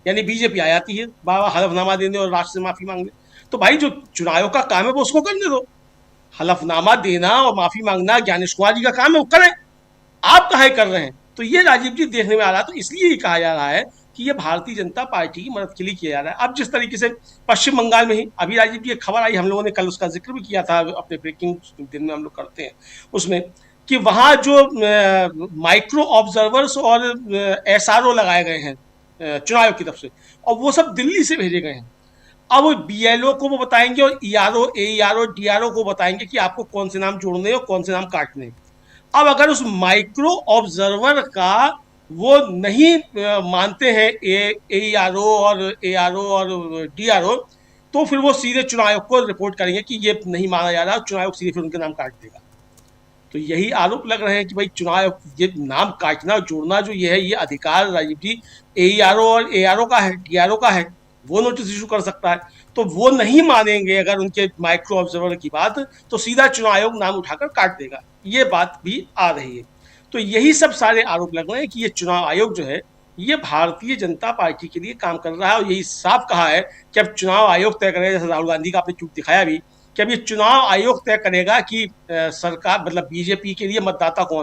यानी बीजेपी आ जाती है बाबा हलफनामा देने और राष्ट्र से माफी मांगने। तो भाई जो चुनाव का काम है वो उसको करने दो, हलफनामा देना और माफी मांगना ज्ञानेश कुमार जी का काम है, वो करें, आप काहे कर रहे हैं? तो ये राजीव जी देखने में आ रहा है। तो इसलिए ये कहा जा रहा है कि ये भारतीय जनता पार्टी की मदद के लिए किया जा रहा है। अब जिस तरीके से पश्चिम बंगाल में ही अभी राजीव जी एक खबर आई, हम लोगों ने कल उसका जिक्र भी किया था अपने ब्रेकिंग दिन में हम लोग करते हैं उसमें, कि वहाँ जो माइक्रो ऑब्जर्वर्स और SRO लगाए गए हैं चुनाव आयोग की तरफ से, और वो सब दिल्ली से भेजे गए हैं। अब BLO को वो बताएंगे और ERO, AERO, DRO को बताएंगे कि आपको कौन से नाम जोड़ने और कौन से नाम काटने। अब अगर उस माइक्रो ऑब्जर्वर का वो नहीं मानते हैं AERO और ARO और DRO, तो फिर वो सीधे चुनाव आयोग को रिपोर्ट करेंगे कि ये नहीं माना जा रहा, चुनाव आयोग सीधे फिर उनके नाम काट देगा। तो यही आरोप लग रहे हैं कि भाई चुनाव आयोग ये नाम काटना जोड़ना जो ये है, ये अधिकार राजीव जी AERO और ARO का है, DRO का है, वो नोटिस इशू कर सकता है। तो वो नहीं मानेंगे अगर उनके माइक्रो ऑब्जर्वर की बात, तो सीधा चुनाव आयोग नाम उठाकर काट देगा, ये बात भी आ रही है। तो यही सब सारे आरोप लग रहे हैं कि ये चुनाव आयोग जो है ये भारतीय जनता पार्टी के लिए काम कर रहा है, और यही साफ कहा है कि अब चुनाव आयोग तय करेगा, जैसे राहुल गांधी का आपने चूक दिखाया भी, कि अब ये चुनाव आयोग तय करेगा कि सरकार मतलब बीजेपी के लिए मतदाता कौन